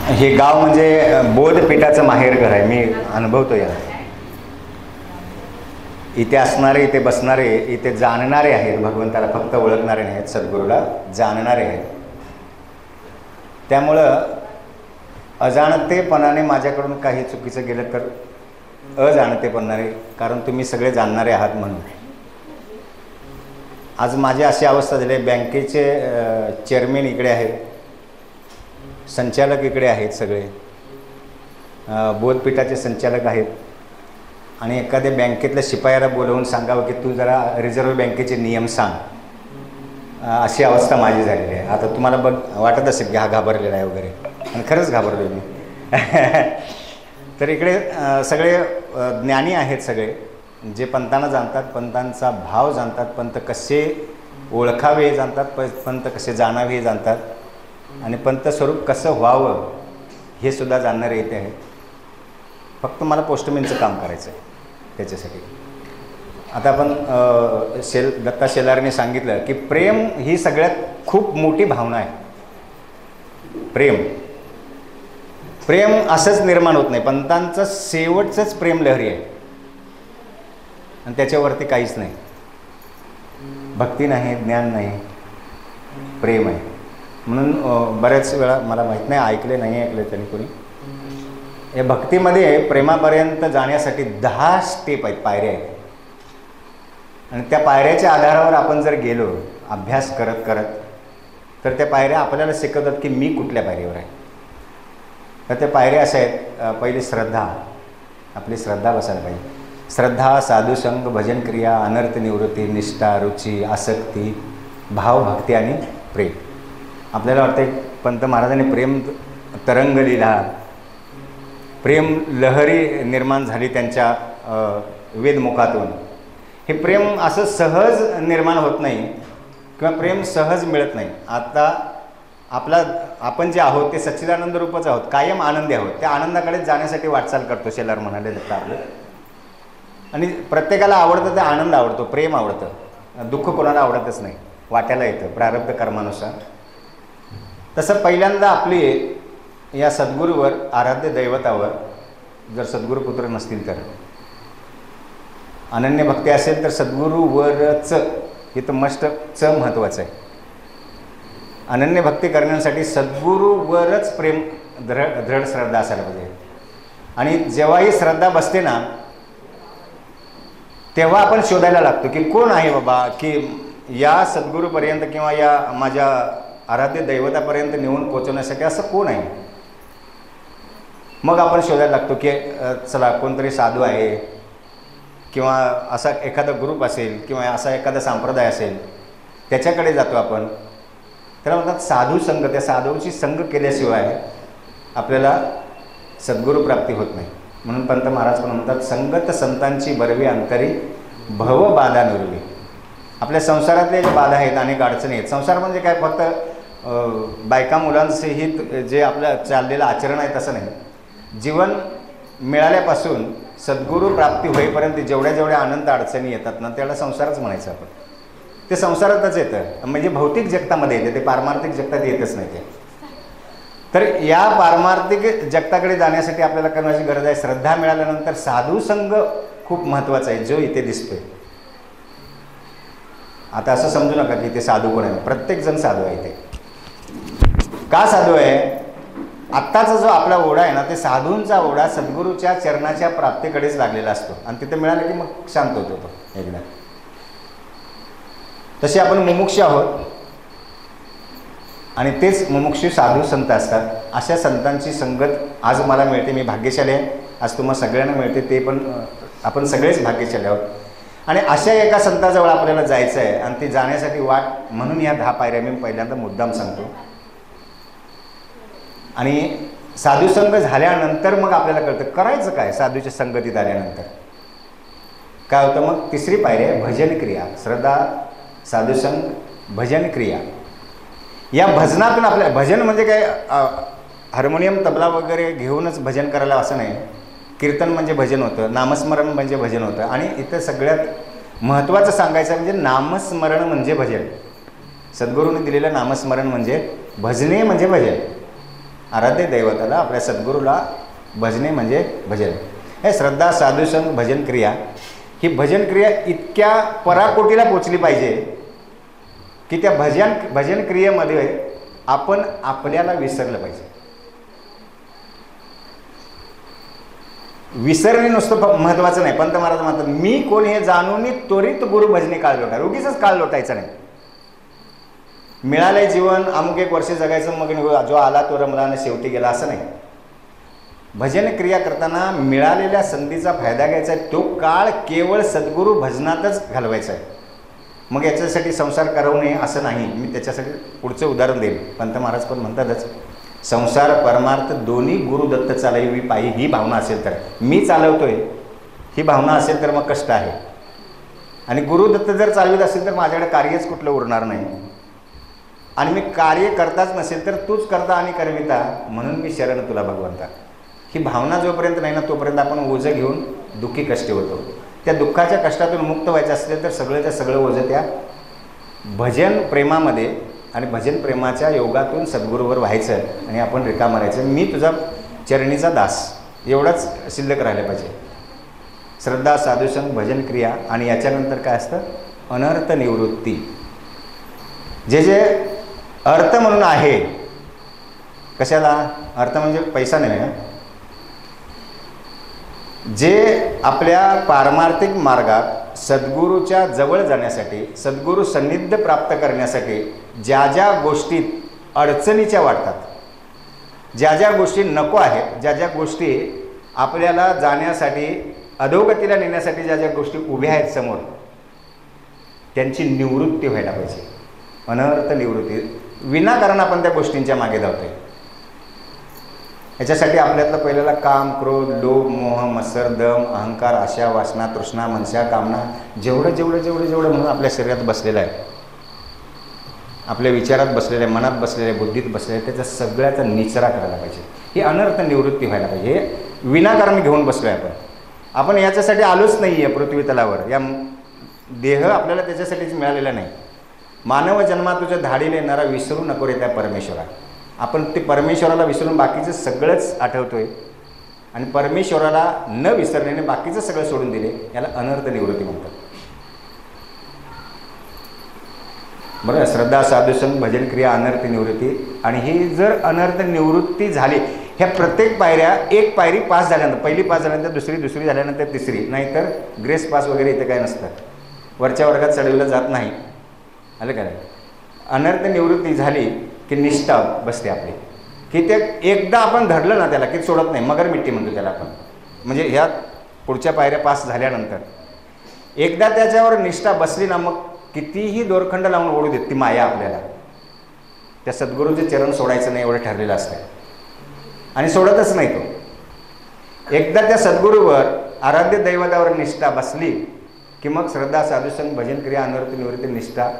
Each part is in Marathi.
हे गाव म्हणजे बोधपीठाचं माहेरघर आहे. मी अनुभवतो याला. इथे असणारे, इथे बसणारे, इथे जाणणारे आहेत भगवंताला, फक्त ओळखणारे नाहीत, सद्गुरूला जाणणारे आहेत. त्यामुळं अजाणतेपणाने माझ्याकडून काही चुकीचं गेलं तर अजाणतेपणाने, कारण तुम्ही सगळे जाणणारे आहात म्हणून. आज माझी अशी अवस्था झाली, बँकेचे चेअरमॅन इकडे आहेत, संचालक इकडे आहेत, सगळे बोधपीठाचे संचालक आहेत, आणि एखाद्या बँकेतल्या शिपायाला बोलवून सांगावं की तू जरा रिझर्व्ह बँकेचे नियम सांग, अशी अवस्था माझी झालेली आहे. आता तुम्हाला वाटत असेल की हा घाबरलेला आहे वगैरे, आणि खरंच घाबरलो मी. तर इकडे सगळे ज्ञानी आहेत, सगळे जे पंथांना जाणतात, पंथांचा भाव जाणतात, पंथ कसे ओळखावे हे जाणतात, पंथ कसे जाणावे हे जाणतात, आणि पंथ स्वरूप कसं व्हावं हे सुद्धा जाणणारे येते आहेत. फक्त मला पोस्टमॅनचं काम करायचं आहे त्याच्यासाठी. आता आपण दत्ता शेलारने सांगितलं की प्रेम ही सगळ्यात खूप मोठी भावना आहे. प्रेम असंच निर्माण होत नाही. पंथांचं शेवटचंच प्रेम लहरी आहे, आणि त्याच्यावरती काहीच नाही. भक्ती नाही, ज्ञान नाही, प्रेम आहे. म्हणून बऱ्याच वेळा, मला माहीत नाही, ऐकलं त्यांनी कोणी, या भक्तीमध्ये प्रेमापर्यंत जाण्यासाठी 10 स्टेप आहेत, पायऱ्या आहेत. आणि त्या पायऱ्याच्या आधारावर आपण जर गेलो अभ्यास करत करत, तर त्या पायऱ्या आपल्याला शिकवतात की मी कुठल्या पायरीवर आहे. तर त्या पायऱ्या अशा आहेत. पहिली श्रद्धा, आपली श्रद्धा बसायला पाहिजे. श्रद्धा, साधुसंग, भजन क्रिया, अनर्थ निवृत्ती, निष्ठा, रुची, आसक्ती, भाव, भक्ती आणि प्रेम. आपल्याला वाटते पंत महाराजांनी प्रेम तरंग लिहिला, प्रेम लहरी निर्माण झाली त्यांच्या वेदमुखातून. हे प्रेम असं सहज निर्माण होत नाही, किंवा प्रेम सहज मिळत नाही. आता आपण जे आहोत ते सच्चिदानंद रूपच आहोत, कायम आनंदी आहोत. त्या आनंदाकडे जाण्यासाठी वाटचाल करतो, शेलार म्हणाले दत्ता आपले. आणि प्रत्येकाला आवडतं ते आनंद आवडतो, प्रेम आवडतं, दुःख कोणाला आवडतच नाही, वाट्याला येतं प्रारब्ध कर्मानुसार. तसं पहिल्यांदा आपली या सद्गुरूवर, आराध्य दैवतावर, जर सद्गुरुपुत्र नसतील तर, अनन्य भक्ती असेल तर सद्गुरूवरच, हे तर मस्ट च महत्त्वाचं आहे. अनन्य भक्ती करण्यासाठी सद्गुरूवरच प्रेम, दृढ श्रद्धा असायला पाहिजे. आणि जेव्हा ही श्रद्धा बसते ना, तेव्हा आपण शोधायला लागतो की कोण आहे बाबा, की या सद्गुरूपर्यंत किंवा या माझ्या आराध्य दैवतापर्यंत नेऊन पोचवण्यासाठी असं कोण आहे. मग आपण शोधायला लागतो की चला कोणतरी साधू आहे, किंवा असा एखादा ग्रुप असेल, किंवा असा एखादा संप्रदाय असेल, त्याच्याकडे जातो आपण. त्याला म्हणतात साधू संघ. त्या साधूची संघ केल्याशिवाय आपल्याला सद्गुरू प्राप्ती होत नाही. म्हणून पंत महाराज पण म्हणतात, संगत संतांची बरवी अंतरी, भव बाधा नुरवी. आपल्या संसारातले जे बाधा आहेत, अनेक अडचणी आहेत. संसार म्हणजे काय, फक्त बायका मुलांसहित जे आपलं चाललेलं आचरण आहे तसं नाही. जीवन मिळाल्यापासून सद्गुरू प्राप्ती होईपर्यंत जेवढ्या आनंद अडचणी येतात ना, त्याला संसारच म्हणायचं आपण. ते संसारातच येतं, म्हणजे भौतिक जगतामध्ये येते, ते पारमार्थिक जगतात येतच नाही ते. तर या पारमार्थिक जगताकडे जाण्यासाठी आपल्याला करण्याची गरज आहे. श्रद्धा मिळाल्यानंतर साधुसंग खूप महत्त्वाचा आहे, जो इथे दिसतोय. आता असं समजू नका की ते साधू कोण आहे. प्रत्येकजण साधू आहे. इथे का साधू आहे? आत्ताचा जो आपला ओढा आहे ना, ते साधूंचा ओढा सद्गुरूच्या चरणाच्या प्राप्तीकडेच लागलेला असतो, आणि तिथे मिळालं की मग शांत होतो तो एकदा. तसे आपण मुमुक्षु आहोत, आणि तेच मुमुक्षु साधू संत असतात. अशा संतांची संगत आज मला मिळते, मी भाग्यशाली आहे. आज तुम्हाला सगळ्यांना मिळते, ते पण आपण सगळेच भाग्यशाली आहोत. आणि अशा एका संताजवळ आपल्याला जायचं आहे, आणि ती जाण्यासाठी वाट म्हणून ह्या 10 पायऱ्या मी पहिल्यांदा मुद्दाम सांगतो. आणि साधुसंग झाल्यानंतर मग आपल्याला कळतं करायचं काय. साधूच्या संगतीत आल्यानंतर काय होतं, मग तिसरी पायरी आहे भजन क्रिया. श्रद्धा, साधुसंग, भजन क्रिया. या भजनातून आपल्या, भजन म्हणजे काय, हार्मोनियम तबला वगैरे घेऊनच भजन करायला असं नाही. कीर्तन म्हणजे भजन होतं, नामस्मरण म्हणजे भजन होतं. आणि इथं सगळ्यात महत्त्वाचं सांगायचं म्हणजे नामस्मरण म्हणजे भजन. सद्गुरूंनी दिलेलं नामस्मरण म्हणजे भजने म्हणजे भजन. आराध्य दैवताला, आपल्या सद्गुरूला भजने म्हणजे भजन. हे श्रद्धा, साधुसंग, भजन क्रिया, ही भजन क्रिया इतक्या पराकोटीला पोचली पाहिजे की त्या भजन क्रियेमध्ये आपण आपल्याला विसरलं पाहिजे. विसरणे नुसतं महत्त्वाचं नाही. पंत महाराज म्हणतात, मी कोण हे जाणून त्वरित गुरु भजनी काळ लोटा. उगीच काळ लोटायचा नाही. मिळालंय जीवन, अमुक एक वर्ष जगायचं, मग जो आला तो रमला आणि शेवटी गेला, असं नाही. भजन क्रिया करताना मिळालेल्या संधीचा फायदा घ्यायचा आहे. तो काळ केवळ सद्गुरू भजनातच घालवायचा आहे. मग याच्यासाठी संसार करवू नये असं नाही. मी त्याच्यासाठी पुढचं उदाहरण देईन. पंत महाराज पण म्हणतातच, संसार परमार्थ दोन्ही गुरुदत्त चालवी पायी ही भावना असेल तर, मी चालवतोय ही भावना असेल तर मग कष्ट आहे. आणि गुरुदत्त जर चालवित असेल तर माझ्याकडे कार्यच कुठलं उरणार नाही. आणि मी कार्य करताच नसेल तर तूच करता आणि करविता, म्हणून मी शरण तुला भगवंता. ही भावना जोपर्यंत नाही ना तोपर्यंत आपण ओझं घेऊन दुःखी कष्टी होतो. त्या दुःखाच्या कष्टातून मुक्त व्हायचं असेल तर सगळं सगळं ओझं त्या भजन प्रेमामध्ये आणि भजन प्रेमाच्या योगातून सद्गुरूवर व्हायचं आणि आपण रिकामं राहायचं. मी तुझा चरणीचा दास, एवढंच शिल्लक राहिलं पाहिजे. श्रद्धा, साधुसंग, भजन क्रिया, आणि याच्यानंतर काय असतं, अनर्थ निवृत्ती. जे जे अर्थ म्हणून आहे, कशाला अर्थ म्हणजे पैसा नाही ना, जे आपल्या पारमार्थिक मार्गात सद्गुरूच्या जवळ जाण्यासाठी, सद्गुरू सन्निध प्राप्त करण्यासाठी ज्या ज्या गोष्टीत अडचणीच्या वाटतात, ज्या ज्या गोष्टी नको आहेत, ज्या ज्या गोष्टी आपल्याला जाण्यासाठी अधोगतीला नेण्यासाठी ज्या ज्या गोष्टी उभ्या आहेत समोर, त्यांची निवृत्ती व्हायला पाहिजे. अनर्थ निवृत्ती. विनाकारण आपण त्या गोष्टींच्या मागे धावतोय. याच्यासाठी आपल्यातलं पहिल्याला काम, क्रोध, लोभ, मोह, मत्सर, दम, अहंकार, आशा, वासना, तृष्णा, मनशा, कामना, जेवढं जेवढं जेवढं जेवढं म्हणून आपल्या शरीरात बसलेलं आहे, आपल्या विचारात बसलेलं आहे, मनात बसलेलं आहे, बुद्धीत बसलेलं आहे, त्याचा सगळ्याचा निचरा करायला पाहिजे. ही अनर्थ निवृत्ती व्हायला पाहिजे. हे विनाकारण घेऊन बसलो आहे आपण याच्यासाठी आलोच नाही आहे पृथ्वी तलावर. या देह आपल्याला त्याच्यासाठीच मिळालेला नाही. मानव जन्मात तुझ्या धाडीला येणारा विसरू नको रे त्या परमेश्वरा. आपण ते परमेश्वराला विसरून बाकीचं सगळंच आठवतोय आणि परमेश्वराला न विसरण्याने बाकीचं सगळं सोडून दिले. याला अनर्थ निवृत्ती म्हणतात. बरं, श्रद्धा, साधुसंग, भजन क्रिया, अनर्थ निवृत्ती. आणि ही जर अनर्थ निवृत्ती झाली, ह्या प्रत्येक पायऱ्या, एक पायरी पास झाल्यानंतर, पहिली पास झाल्यानंतर दुसरी, दुसरी झाल्यानंतर तिसरी, नाहीतर ग्रेस पास वगैरे इथे काय नसतं, वरच्या वर्गात चढवलं जात नाही. आलं काय? अनर्थ निवृत्ती झाली की निष्ठा बसते आपली, की ते एकदा आपण धरलं ना त्याला की सोडत नाही. मगर मिट्टी म्हणतो त्याला आपण. म्हणजे ह्या पुढच्या पायऱ्या पास झाल्यानंतर एकदा त्याच्यावर निष्ठा बसली ना, मग कितीही दोरखंड लावून ओढू देत ती माया आपल्याला. त्या सद्गुरूचे चरण सोडायचं नाही एवढं ठरलेलं असतं आणि सोडतच नाही तो. एकदा त्या सद्गुरूवर, आराध्य दैवतावर निष्ठा बसली की मग श्रद्धा, साधुसंग, भजन क्रिया, अनर्थ निवृत्ती, निष्ठा,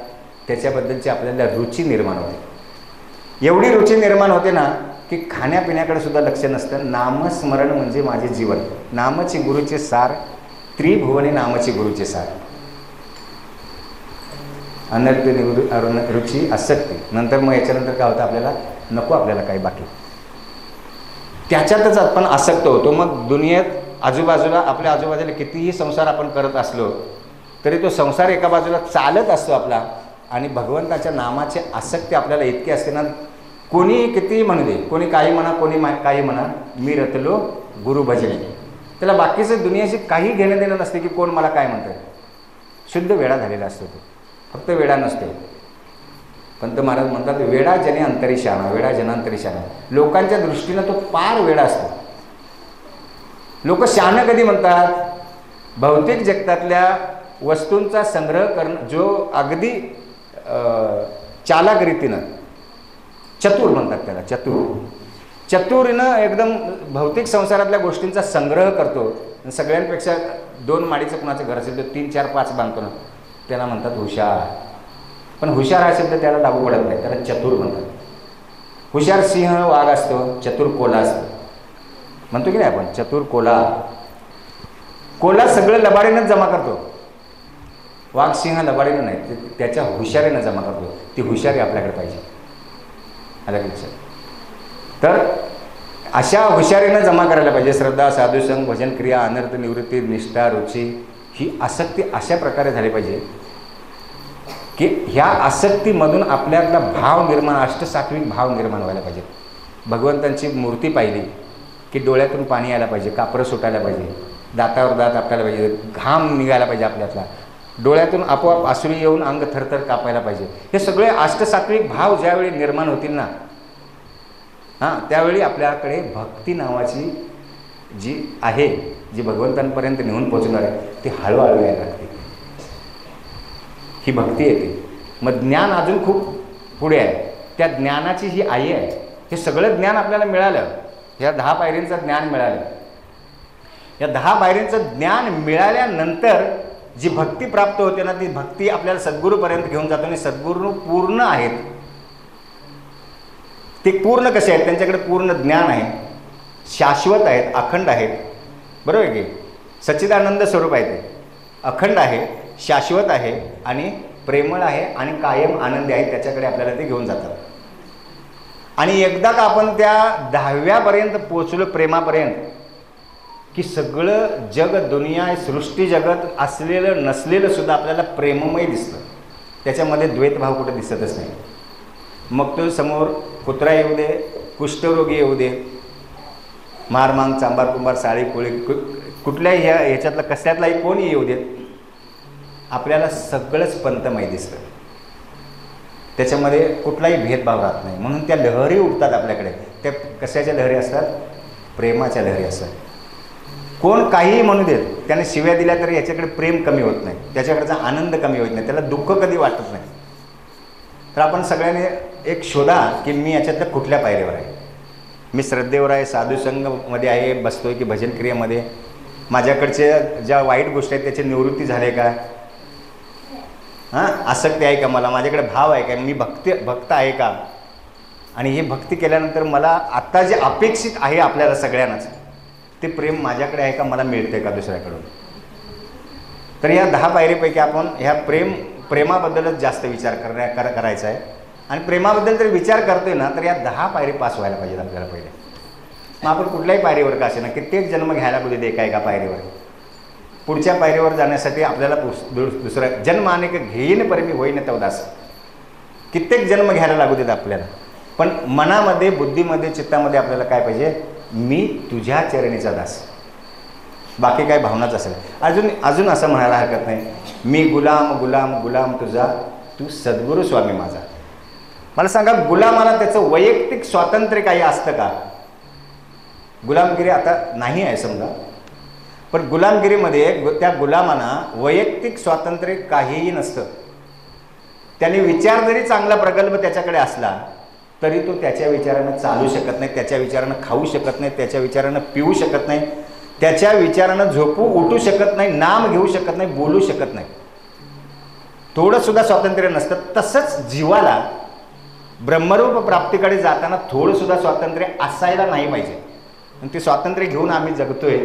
त्याच्याबद्दलची आपल्याला रुची निर्माण होते. एवढी रुची निर्माण होते ना की खाण्यापिण्याकडे सुद्धा लक्ष नसतं. नामस्मरण म्हणजे माझे जीवन. नामची गुरुचे सार, त्रिभुवने नामची गुरुचे सार. अनर्थ रुची, आसक्ती. नंतर मग याच्यानंतर काय होतं, आपल्याला नको, आपल्याला काही बाकी, त्याच्यातच आपण आसक्त होतो. मग दुनियेत आजूबाजूला, आपल्या आजूबाजूला कितीही संसार आपण करत असलो तरी तो संसार एका बाजूला चालत असतो आपला, आणि भगवंताच्या नामाची आसक्ती आपल्याला इतकी असते ना, कोणी कितीही म्हणू दे, कोणी काही म्हणा, कोणी काही म्हणा, मी रतलो गुरु भजनी. त्याला बाकीचं दुनियाशी काही घेणं देणं नसते की कोण मला काय म्हणतं. शुद्ध वेडा झालेला असतो तो, फक्त वेडा नसतो. पंत महाराज म्हणतात, वेडा जने अंतरी शाणा, वेडा जनांतरी शाणा. लोकांच्या दृष्टीनं तो पार वेडा असतो. लोक शहाणं कधी म्हणतात, भौतिक जगतातल्या वस्तूंचा संग्रह करणं, जो अगदी चालाक रीतीनं, चतुर म्हणतात त्याला, चतुरीनं एकदम भौतिक संसारातल्या गोष्टींचा संग्रह करतो. सगळ्यांपेक्षा 2 माडीचं कुणाचं घर असेल तर 3, 4, 5 बांधतो ना, त्याला म्हणतात हुशार. पण हुशार हा शब्द त्याला लागू पडत नाही, त्याला चतुर म्हणतात. हुशार सिंह वाघ असतो, चतुर कोल्हा असतो म्हणतो की नाही आपण, चतुर कोल्हा. कोल्हा सगळं लबाडीनंच जमा करतो, वाघ सिंह लबाडीनं नाही, त्याच्या हुशारीनं जमा करतो. ती हुशारी आपल्याकडे पाहिजे. आलं लक्षात? तर अशा हुशारीनं जमा करायला पाहिजे. श्रद्धा, साधुसंग, भजन क्रिया, अनर्थ निवृत्ती, निष्ठा, रुची, ही आसक्ती अशा प्रकारे झाली पाहिजे की ह्या आसक्तीमधून आपल्यातला भाव निर्माण, अष्टसात्विक भाव निर्माण व्हायला पाहिजे. भगवंतांची मूर्ती पाहिली की डोळ्यातून पाणी यायला पाहिजे, कापरं सुटायला पाहिजे, दातावर दात आपल्याला पाहिजे, घाम निघायला पाहिजे आपल्यातला, डोळ्यातून आपोआप आसुरी येऊन अंग थरथर कापायला पाहिजे. हे सगळे अष्टसात्विक भाव ज्यावेळी निर्माण होतील ना, त्यावेळी आपल्याकडे भक्ती नावाची जी आहे, जी भगवंतांपर्यंत नेऊन पोचणार आहे, ती हळूहळू यायला लागते. ही भक्ती येते. मग ज्ञान अजून खूप पुढे आहे. त्या ज्ञानाची जी आई आहे, हे सगळं ज्ञान आपल्याला मिळालं, ह्या 10 पायरींचं ज्ञान मिळालं. या 10 पायरींचं ज्ञान मिळाल्यानंतर जी भक्ती प्राप्त होते ना, ती भक्ती आपल्याला सद्गुरूपर्यंत घेऊन जातो. आणि सद्गुरू पूर्ण आहेत. ते पूर्ण कसे आहेत? त्यांच्याकडे पूर्ण ज्ञान आहे, शाश्वत आहेत, अखंड आहेत. बरोबर आहे की? सच्चिदानंद स्वरूप आहे, ते अखंड आहे, शाश्वत आहे आणि प्रेमळ आहे आणि कायम आनंदी आहे. त्याच्याकडे आपल्याला ते घेऊन जातात. आणि एकदा का आपण त्या 10व्यापर्यंत पोचलो, प्रेमापर्यंत, की सगळं जग, दुनिया, सृष्टी जगत असलेलं नसलेलं सुद्धा आपल्याला प्रेममय दिसतं. त्याच्यामध्ये द्वैतभाव कुठे दिसतच नाही. मग तो समोर कुत्रा येऊ दे, कुष्ठरोगी येऊ दे, मारमांग, चांबार कुंभार, साळी कोळी, कुठल्याही ह्याच्यातला कशातलाही कोणी येऊ देत, आपल्याला सगळंच पंतमय दिसतं. त्याच्यामध्ये कुठलाही भेदभाव राहत नाही. म्हणून त्या लहरी उठतात आपल्याकडे. त्या कशाच्या लहरी असतात? प्रेमाच्या लहरी असतात. कोण काहीही म्हणू देत, त्याने शिव्या दिल्या तरी याच्याकडे प्रेम कमी होत नाही, त्याच्याकडचा आनंद कमी होत नाही, त्याला दुःख कधी वाटत नाही. तर आपण सगळ्यांनी एक शोधा की मी याच्यातल्या कुठल्या पायरीवर आहे. मी श्रद्धेवर आहे, साधुसंगमध्ये आहे, बसतोय की भजन क्रियेमध्ये, माझ्याकडच्या ज्या वाईट गोष्टी आहेत त्याची निवृत्ती झाली का, आसक्ती आहे का, मला माझ्याकडे भाव आहे का, मी भक्त आहे का, आणि ही भक्ती केल्यानंतर मला आता जे अपेक्षित आहे आपल्याला सगळ्यांनाच, ते प्रेम माझ्याकडे आहे का, मला मिळते का दुसऱ्याकडून. तर या 10 पायरीपैकी आपण ह्या प्रेमाबद्दलच जास्त विचार करायचा आहे. आणि प्रेमाबद्दल जर विचार करतोय ना, तर या 10 पायरी पास व्हायला पाहिजेत आपल्याला पहिले. मग आपण कुठल्याही पायरीवर का असे ना, कित्येक जन्म घ्यायला पाहिजे ते एका पायरीवर. पुढच्या पायरीवर जाण्यासाठी आपल्याला दुसरा जन्म अनेक घेईन परमी होईन तवदास, कित्येक जन्म घ्यायला लागू देत आपल्याला. पण मनामध्ये, बुद्धीमध्ये, चित्तामध्ये आपल्याला काय पाहिजे? मी तुझ्या चरणीचा दास. बाकी काय भावनाच असेल. अजून असं म्हणायला हरकत नाही, मी गुलाम गुलाम गुलाम तुझा, तू सद्गुरू स्वामी माझा. मला सांगा, गुलामाला त्याचं वैयक्तिक स्वातंत्र्य काही असतं का? गुलामगिरी आता नाही आहे समजा, पण गुलामगिरीमध्ये त्या गुलामांना वैयक्तिक स्वातंत्र्य काहीही नसतं. त्याने विचार जरी चांगला प्रगल्भ त्याच्याकडे असला तरी तो त्याच्या विचारानं चालू शकत नाही, त्याच्या विचारानं खाऊ शकत नाही, त्याच्या विचारानं पिऊ शकत नाही, त्याच्या विचारानं झोपू उठू शकत नाही, नाम घेऊ शकत नाही, बोलू शकत नाही. थोडंसुद्धा स्वातंत्र्य नसतं. तसंच जीवाला ब्रह्मरूप प्राप्तीकडे जाताना थोडंसुद्धा स्वातंत्र्य असायला नाही पाहिजे. ते स्वातंत्र्य घेऊन आम्ही जगतोय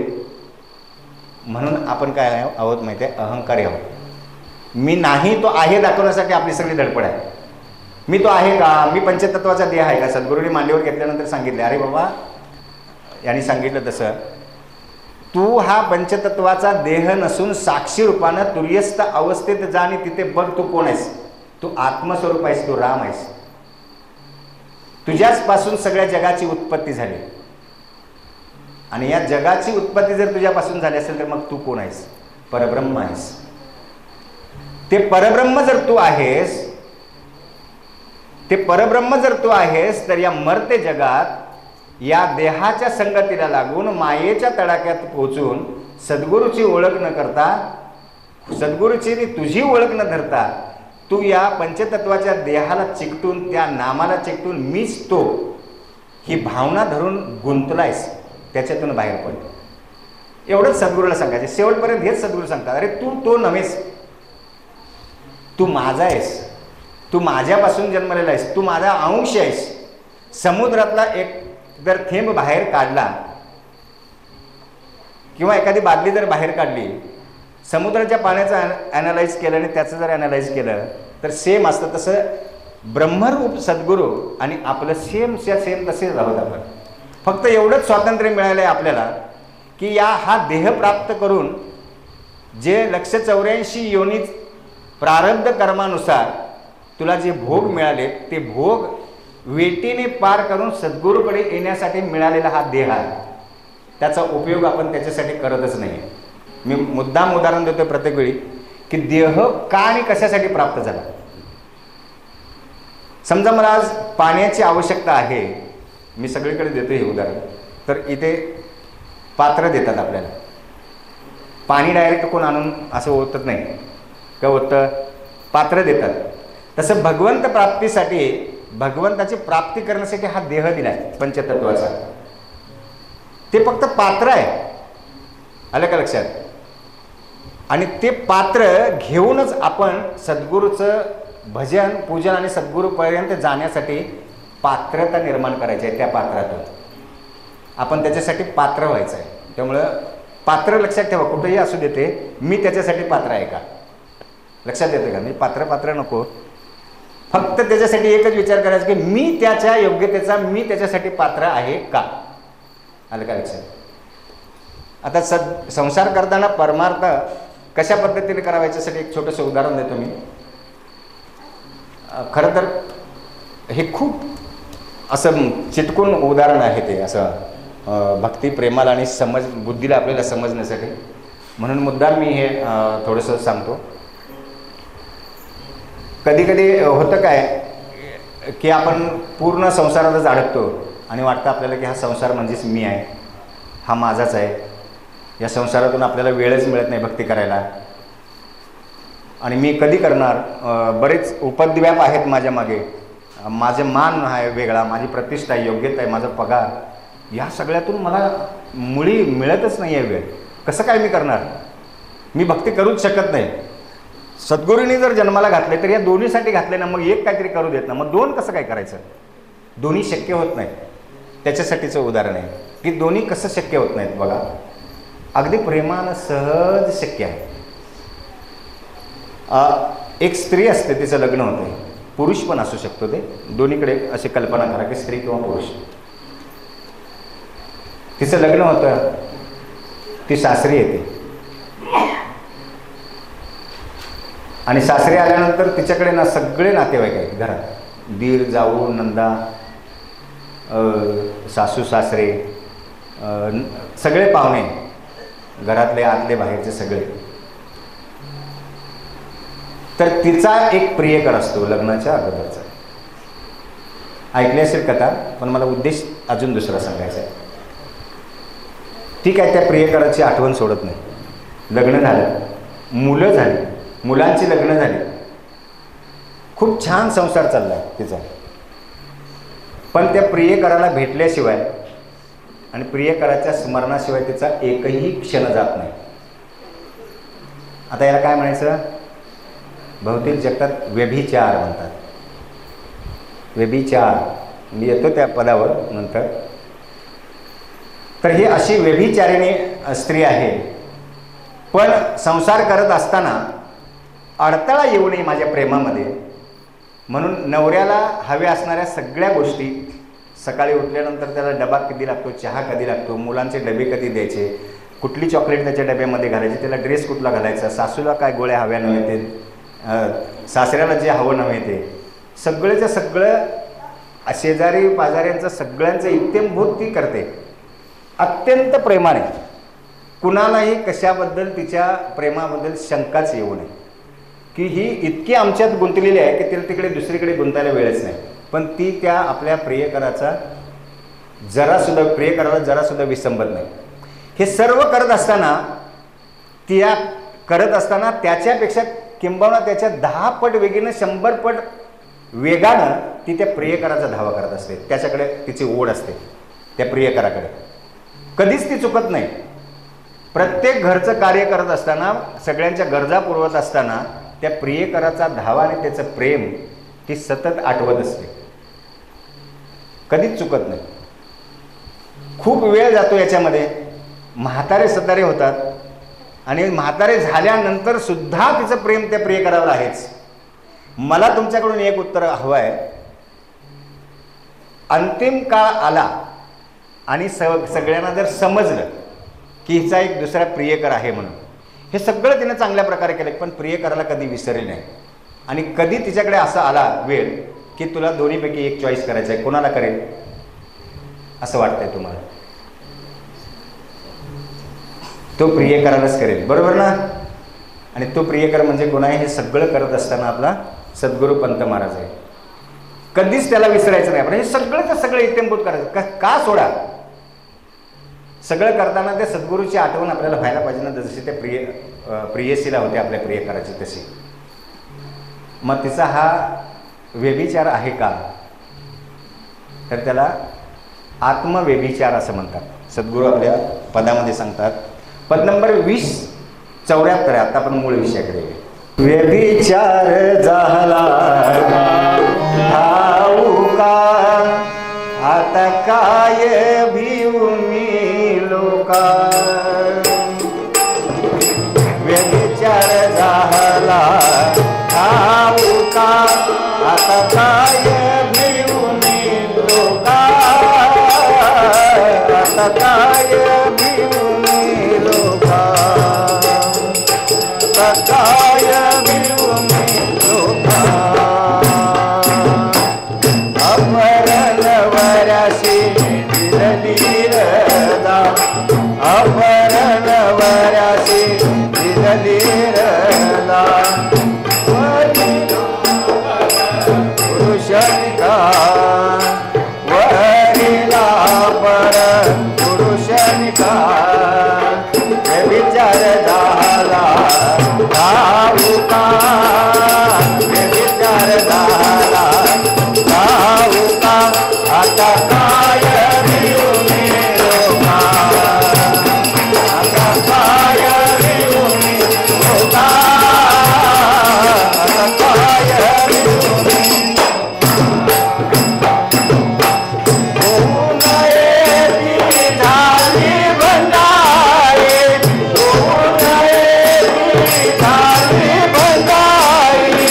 म्हणून आपण काय आहोत माहिती आहे? अहंकारी आहोत. मी नाही तो आहे दाखवण्यासाठी आपली सगळी धडपड आहे. मी तो आहे का? मी पंचतत्वाचा देह आहे का? सद्गुरूंनी मांडीवर घेतल्यानंतर सांगितले, अरे बाबा, यांनी सांगितलं तसं, तू हा पंचतत्वाचा देह नसून साक्षी रूपानं तुर्यस्थ अवस्थेत जा आणि तिथे बघ तू कोण आहेस. तू आत्मस्वरूप आहेस, तू राम आहेस. तुझ्याच पासून सगळ्या जगाची उत्पत्ती झाली आणि या जगाची उत्पत्ती जर तुझ्यापासून झाली असेल तर मग तू कोण आहेस? परब्रह्म आहेस. ते परब्रह्म जर तू आहेस, ते परब्रह्म जर तू आहेस, तर या मर्त्य जगात या देहाच्या संगतीला लागून मायेच्या तडाख्यात पोचून सद्गुरूची ओळख न करता, सद्गुरूची तुझी ओळख न धरता, तू या पंचतत्वाच्या देहाला चिकटून, त्या नामाला चिकटून मीच तो, ही भावना धरून गुंतलायस. त्याच्यातून बाहेर पड. एवढंच सद्गुरूला सांगायचे. शेवटपर्यंत हेच सद्गुरू सांगतात, अरे तू तो नव्हेस, तू माझा आहेस, तू माझ्यापासून जन्मलेला आहेस, तू माझा अंश आहेस. समुद्रातला एक जर थेंब बाहेर काढला किंवा एखादी बादली जर बाहेर काढली, समुद्राच्या पाण्याचं ॲनालाइज केलं आणि त्याचं जर ॲनालाइज केलं तर सेम असतं. तसं ब्रह्मरूप सद्गुरू आणि आपलं सेमच्या सेम तसेच आहोत आपण. फक्त एवढंच स्वातंत्र्य मिळालं आहे आपल्याला की हा देह प्राप्त करून जे 184 योनीत प्रारब्ध कर्मानुसार तुला जे भोग मिळाले ते भोग वेटीने पार करून सद्गुरूकडे येण्यासाठी मिळालेला हा देह आहे. त्याचा उपयोग आपण त्याच्यासाठी करतच नाही. मी मुद्दाम उदाहरण देतो प्रत्येक वेळी की देह का आणि कशासाठी प्राप्त झाला. समजा मला आज पाण्याची आवश्यकता आहे, मी सगळीकडे देतो हे उदाहरण, तर इथे पात्र देतात आपल्याला. पाणी डायरेक्ट कोण आणून असं ओतत नाही का, ओततं, पात्र देतात. तसं भगवंत प्राप्तीसाठी, भगवंताची प्राप्ती करण्यासाठी हा देह दिला आहे पंचतत्वाचा. ते फक्त पात्र आहे, आलं का लक्षात. आणि ते पात्र घेऊनच आपण सद्गुरूचं भजन पूजन आणि सद्गुरूपर्यंत जाण्यासाठी पात्रता निर्माण करायची आहे. त्या पात्रातून आपण त्याच्यासाठी पात्र व्हायचं आहे. त्यामुळं पात्र लक्षात ठेवा, कुठेही असू देते, मी त्याच्यासाठी पात्र आहे का, लक्षात येते का. मी पात्र नको, फक्त त्याच्यासाठी एकच विचार करायचा की मी त्याच्या योग्यतेचा, मी त्याच्यासाठी पात्र आहे का, आलं का लक्षात. आता संसार करताना परमार्थ कशा पद्धतीने करावा याच्यासाठी एक छोटंसं उदाहरण देतो मी. खरं तर हे खूप असं चिटकून उदाहरण आहे ते, असं भक्ती प्रेमाला आणि समज बुद्धीला आपल्याला समजण्यासाठी, म्हणून मुद्दाम मी हे थोडंसं सांगतो. कधी कधी होतं काय की आपण पूर्ण संसारातच अडकतो आणि वाटतं आपल्याला की हा संसार म्हणजेच मी आहे, हा माझाच आहे. या संसारातून आपल्याला वेळच मिळत नाही भक्ती करायला. आणि मी कधी करणार, बरेच उपद्व्याप आहेत माझ्या मागे, माझे मान आहे वेगळा, माझी प्रतिष्ठा आहे, योग्यता आहे, माझा पगार, या सगळ्यातून मला मुळी मिळतच नाही आहे वेळ. कसं काय मी करणार, मी भक्ती करूच शकत नाही. सद्गुरूंनी जर जन्माला घातले तर या दोन्हीसाठी घातले ना, मग एक काहीतरी करू देत ना, मग दोन कसं काय करायचं, दोन्ही शक्य होत नाही. त्याच्यासाठीचं उदाहरण आहे की दोन्ही कसं शक्य होत नाहीत. बघा, अगदी प्रेमानं सहज शक्य आहे. एक स्त्री असते, तिचं लग्न होतं, पुरुष पण असू शकतो, ते दोन्हीकडे अशी कल्पना करा की स्त्री किंवा पुरुष, तिचं लग्न होतं, ती सासरी येते आणि सासरी आल्यानंतर तिच्याकडे ना सगळे नातेवाईक आहेत घरात, दीर जाऊ नंदा, सासू सासरे, सगळे पाहुणे, घरातले आतले बाहेरचे सगळे. तर तिचा एक प्रियकर असतो लग्नाच्या अगोदरचा. ऐकली असेल कथा, पण मला उद्देश अजून दुसरा सांगायचा आहे. ती काय त्या प्रियकराची आठवण सोडत नाही. लग्न झालं, मुलं झाली, मुलांची लग्न झाली, खूप छान संसार चालला आहे तिचा. पण त्या प्रियकराला भेटल्याशिवाय आणि प्रियकराच्या स्मरणाशिवाय तिचा एकही क्षण जात नाही. आता याला काय म्हणायचं, भौतिक जगतात व्यभिचार म्हणतात. व्यभिचार, मी येतो त्या पदावर नंतर. तर ही अशी व्यभिचारिणी स्त्री आहे. पण संसार करत असताना अडथळा येऊ नये माझ्या प्रेमामध्ये म्हणून नवऱ्याला हव्या असणाऱ्या सगळ्या गोष्टी, सकाळी उठल्यानंतर त्याला डबा कधी लागतो, चहा कधी लागतो, मुलांचे डबे कधी द्यायचे, कुठली चॉकलेट त्याच्या डब्यामध्ये घालायची, त्याला ड्रेस कुठला घालायचा, सासूला काय गोळ्या हव्या नव्हे ते, सासऱ्याला जे हवं नव्हे ते, सगळंच्या सगळं शेजारी पाजाऱ्यांचं सगळ्यांचं इत्यंभूत ती करते अत्यंत प्रेमाने. कुणालाही कशाबद्दल तिच्या प्रेमाबद्दल शंकाच येऊ नये की ही इतकी आमच्यात गुंतलेली आहे की तिला तिकडे दुसरीकडे गुंतायला वेळच नाही. पण ती त्या आपल्या प्रियकराचा प्रियकराला जरासुद्धा विसंबत नाही. हे सर्व करत असताना त्याच्यापेक्षा किंबहुना त्याच्या 10 पट वेगीनं 100 पट वेगानं ती त्या प्रियकराचा धावा करत असते. त्याच्याकडे तिची ओढ असते, त्या प्रियकराकडे कधीच ती चुकत नाही. प्रत्येक घरचं कार्य करत असताना, सगळ्यांच्या गरजा पुरवत असताना त्या प्रियकराचा धावा आणि त्याचं प्रेम ती सतत आठवत असते, कधीच चुकत नाही. खूप वेळ जातो याच्यामध्ये, म्हातारे सतारे होतात आणि म्हातारे झाल्यानंतर सुद्धा तिचं प्रेम त्या प्रियकरावर आहेच. मला तुमच्याकडून एक उत्तर हवं आहे. अंतिम काळ आला आणि सगळ्यांना जर समजलं की हिचा एक दुसरा प्रियकर आहे म्हणून, हे सगळं तिनं चांगल्या प्रकारे केलं, पण प्रियकराला कधी विसरले नाही. आणि कधी तिच्याकडे असा आला वेळ की तुला दोन्हीपैकी एक चॉईस करायचं आहे, कोणाला करेल असं वाटतंय तुम्हाला? तो प्रियकरालाच करेल, बरोबर ना? आणि तो प्रियकर म्हणजे कोण आहे? हे सगळं करत असताना आपला सद्गुरू पंत महाराज आहे. कधीच त्याला विसरायचं नाही. आपण हे सगळं इत्यंभूत करायचं का सोडा. सगळं करताना त्या सद्गुरूची आठवण आपल्याला व्हायला पाहिजे ना, जशी ते प्रियसीला होते आपल्या प्रियकराची तशी. मग तिचा हा व्यभिचार आहे का? तर त्याला आत्मव्यभिचार असं म्हणतात. सद्गुरू आपल्या पदामध्ये सांगतात. पद नंबर 2074 आहे. आता आपण मूळ विषयाकडे. व्यभिचार झाला ठाऊका, आता काय भिऊ मी लोका. व्यभिचार झाला ठाऊका, आता काय भिऊ मी लोका. आता काय भिऊ मी लोका. आता काय भिऊ मी लोका. अपरण वराशी दिलली रदा, अपरण वराशी दिलली रदा. पुरुषनिका वरिला पर पुरुषनिका. व्यभिचार झाला ठाऊका, व्यभिचार झाला ठाऊका. आता काय भिऊ मी लोका. आता काय भिऊ मी लोका. आता काय भिऊ मी. होऊ नये ती झाली बंदाई, होऊ नये ती झाली बंदाई.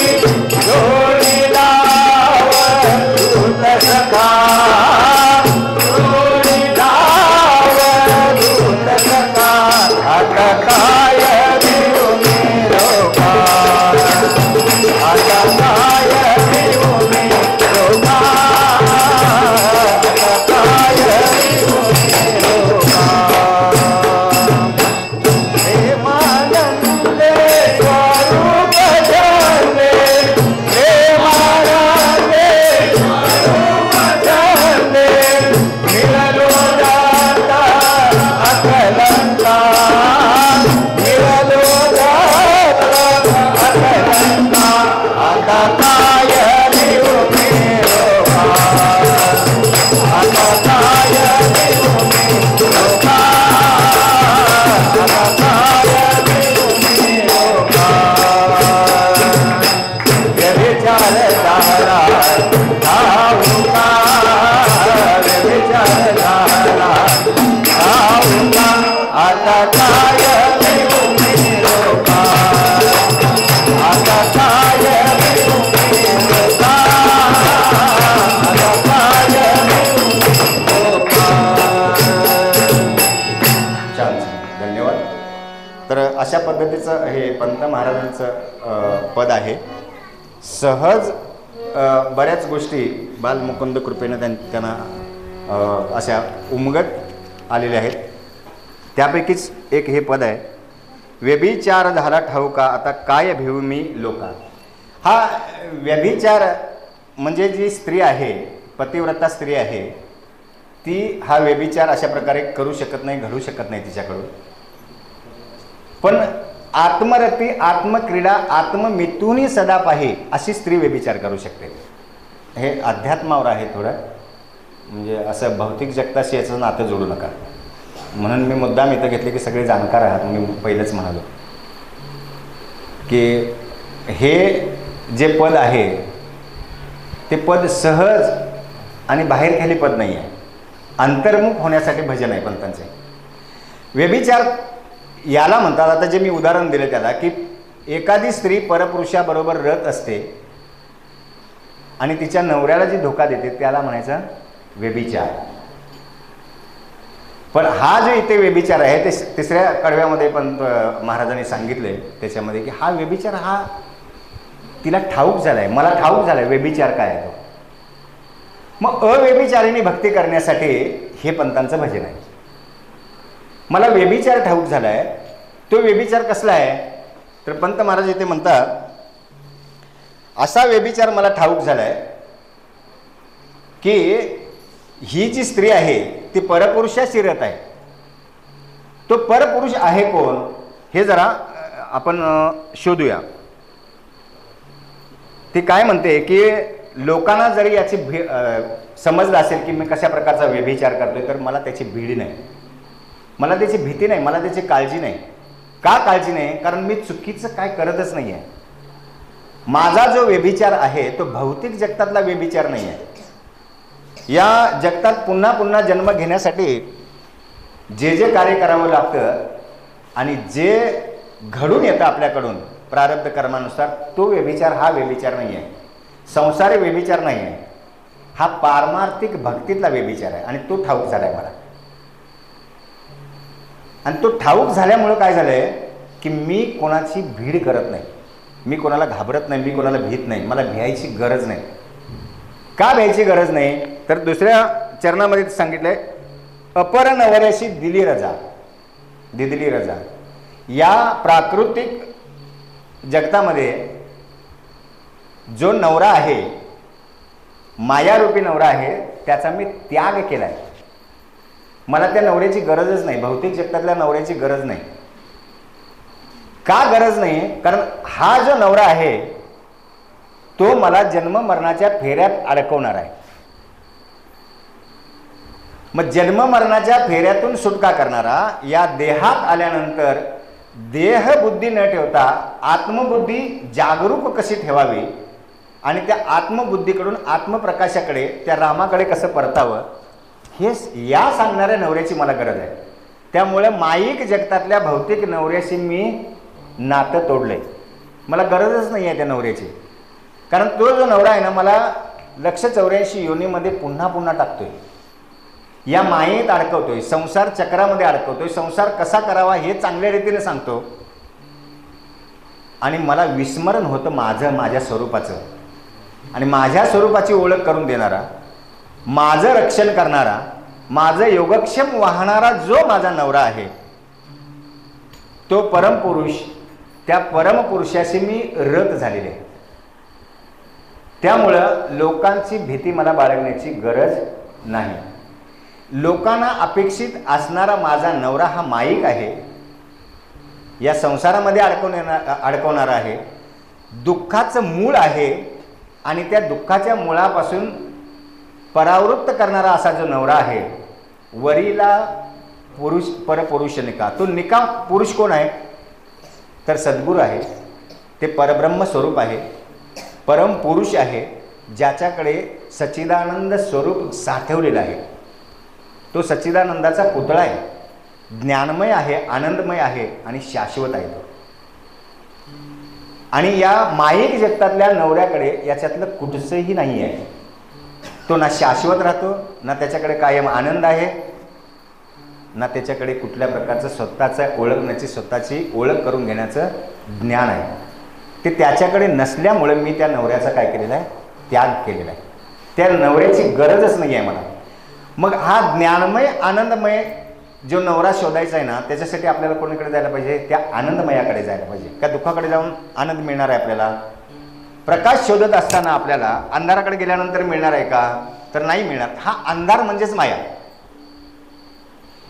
जोडी लाव दूत सखा, जोडी लाव दूत सखा. आता काय भिऊ मी लोका. आता काय भिऊ मी लोका. आता काय भिऊ मी लोका. प्रेमानंदे स्वरूप जाणले, प्रेमानंदे स्वरूप जाणले. मिळलो दाता अकलंका, मिळलो दाता अकलंका. आता काय भिऊ मी लोका. आता काय भिऊ मी लोका. आता काय भिऊ मी लोका. व्यभिचार झाला ठाऊका, व्यभिचार झाला ठाऊका. आता काय भिऊ मी लोका. आता काय भिऊ मी लोका. आता काय भिऊ मी लोका. छान, धन्यवाद. तर अशा पद्धतीचं हे पंत महाराजांचं पद आहे. सहज बऱ्याच गोष्टी बालमुकुंद कृपेनं त्यांना अशा उमगत आलेल्या आहेत. त्यापैकीच एक हे पद आहे. व्यभिचार झाला ठाऊका, आता काय भिऊ मी लोका. हा व्यभिचार म्हणजे जी स्त्री आहे, पतिव्रता स्त्री आहे, ती हा व्यभिचार अशा प्रकारे करू शकत नाही, घडू शकत नाही तिच्याकडून. पण आत्मरती, आत्मक्रीडा, आत्ममिथुनी सदा पाही अशी स्त्री व्यभिचार करू शकते. हे अध्यात्मावर आहे थोडं, म्हणजे असं भौतिक जगताशी याचं नातं जोडू नका. म्हणून मी मुद्दाम इथं घेतले की सगळे जाणकार आहात. मी पहिलंच म्हणालो की हे जे पद आहे ते पद सहज आणि बाहेर खाली पद नाही आहे, अंतर्मुख होण्यासाठी भजन आहे पंतांचे. व्यभिचार याला म्हणतात, आता जे मी उदाहरण दिलं त्याला, की एखादी स्त्री परपुरुषाबरोबर रत असते आणि तिच्या नवऱ्याला जी धोका देते त्याला म्हणायचं व्यभिचार. पण हा जो इथे व्यभिचार आहे ते तिसऱ्या कडव्यामध्ये पण महाराजांनी सांगितले त्याच्यामध्ये की हा व्यभिचार हा तिला ठाऊक झालाय, मला ठाऊक झालाय व्यभिचार काय आहे तो. मग अव्यभिचारिणी भक्ती करण्यासाठी हे पंतांचं भजन आहे. मला व्यभिचार ठाऊक झालाय, तो व्यभिचार कसला आहे तर पंत महाराज इथे म्हणतात असा व्यभिचार मला ठाऊक झालाय की ही जी स्त्री आहे ती परपुरुषाशी रत आहे. तो परपुरुष आहे कोण हे जरा आपण शोधूया. ती काय म्हणते की लोकांना जरी याची समजलं असेल की मी कशा प्रकारचा व्यभिचार करतोय तर मला त्याची भीड नाही, मला त्याची भीती नाही, मला त्याची काळजी नाही. का काळजी नाही? कारण मी चुकीचं काय करतच नाही आहे. माझा जो व्यभिचार आहे तो भौतिक जगतातला व्यभिचार नाही आहे. या जगतात पुन्हा पुन्हा जन्म घेण्यासाठी जे जे कार्य करावं लागतं आणि जे घडून येतं आपल्याकडून प्रारब्ध कर्मानुसार तो व्यभिचार हा व्यभिचार नाही आहे, संसारी व्यभिचार नाही आहे. हा पारमार्थिक भक्तीतला व्यभिचार आहे आणि तो ठाऊक झालाय मला. आणि तो ठाऊक झाल्यामुळं काय झालंय की मी कोणाची भीड करत नाही, मी कोणाला घाबरत नाही, मी कोणाला भीत नाही, मला भ्यायची गरज नाही. का भ्यायची गरज नाही तर दुसऱ्या चरणामध्ये सांगितलंय अपर नवऱ्याशी दिली रजा, दिली रजा. या प्राकृतिक जगतामध्ये जो नवरा आहे, मायारूपी नवरा आहे, त्याचा मी त्याग केलाय. मला त्या नवऱ्याची गरजच नाही, भौतिक जगतातल्या नवऱ्याची गरज नाही. का गरज नाही? कारण हा जो नवरा आहे तो मला जन्म मरणाच्या फेऱ्यात अडकवणार आहे. मग जन्म मरणाच्या फेऱ्यातून सुटका करणारा, या देहात आल्यानंतर देह बुद्धी न ठेवता आत्मबुद्धी जागरूक कशी ठेवावी आणि त्या आत्मबुद्धीकडून आत्मप्रकाशाकडे, त्या रामाकडे कसं परतावं, हे या सांगणाऱ्या नवऱ्याची मला गरज आहे. त्यामुळे माईक जगतातल्या भौतिक नवऱ्याशी मी नातं तोडलंय. मला गरजच नाही आहे त्या नवऱ्याची. कारण तो जो नवरा आहे ना मला 184 योनीमध्ये पुन्हा पुन्हा टाकतोय, या मायेत अडकवतोय, संसार चक्रामध्ये अडकवतोय. संसार कसा करावा हे चांगल्या रीतीने सांगतो आणि मला विस्मरण होतं माझ्या स्वरूपाचं. आणि माझ्या स्वरूपाची ओळख करून देणारा, माझं रक्षण करणारा, माझं योगक्षेम वाहणारा जो माझा नवरा आहे तो परमपुरुष, त्या परमपुरुषाशी मी रत झालेले आहे. त्यामुळं लोकांची भीती मला बाळगण्याची गरज नाही. लोकांना अपेक्षित असणारा माझा नवरा हा माईक आहे, या संसारामध्ये अडकवणारा आहे, दुःखाचं मूळ आहे आणि त्या दुःखाच्या मुळापासून परावृत्त करणारा असा जो नवरा आहे. वरीला पुरुष परपुरुष निका. तो निका पुरुष कोण आहे तर सद्गुरू आहे. ते परब्रह्म स्वरूप आहे, परम पुरुष आहे, ज्याच्याकडे सच्चिदानंद स्वरूप साठवलेलं आहे. तो सच्चिदानंदाचा पुतळा आहे, ज्ञानमय आहे, आनंदमय आहे आणि शाश्वत आहे तो. आणि या माईक जगतातल्या नवऱ्याकडे याच्यातलं कुठचंही नाही आहे. तो ना शाश्वत राहतो, ना त्याच्याकडे कायम आनंद आहे, ना त्याच्याकडे कुठल्या प्रकारचं स्वतःचं ओळखण्याची, स्वतःची ओळख करून घेण्याचं ज्ञान आहे. ते त्याच्याकडे नसल्यामुळे मी त्या नवऱ्याचा काय केलेला आहे, त्याग केलेला आहे. त्या नवऱ्याची गरजच नाही आहे मला. मग हा ज्ञानमय आनंदमय जो नवरा शोधायचा आहे ना, त्याच्यासाठी आपल्याला कोणीकडे जायला पाहिजे, त्या आनंदमयाकडे जायला पाहिजे. का दुःखाकडे जाऊन आनंद मिळणार आहे आपल्याला? प्रकाश शोधत असताना आपल्याला अंधाराकडे गेल्यानंतर मिळणार आहे का तर नाही मिळणार. हा अंधार म्हणजेच माया.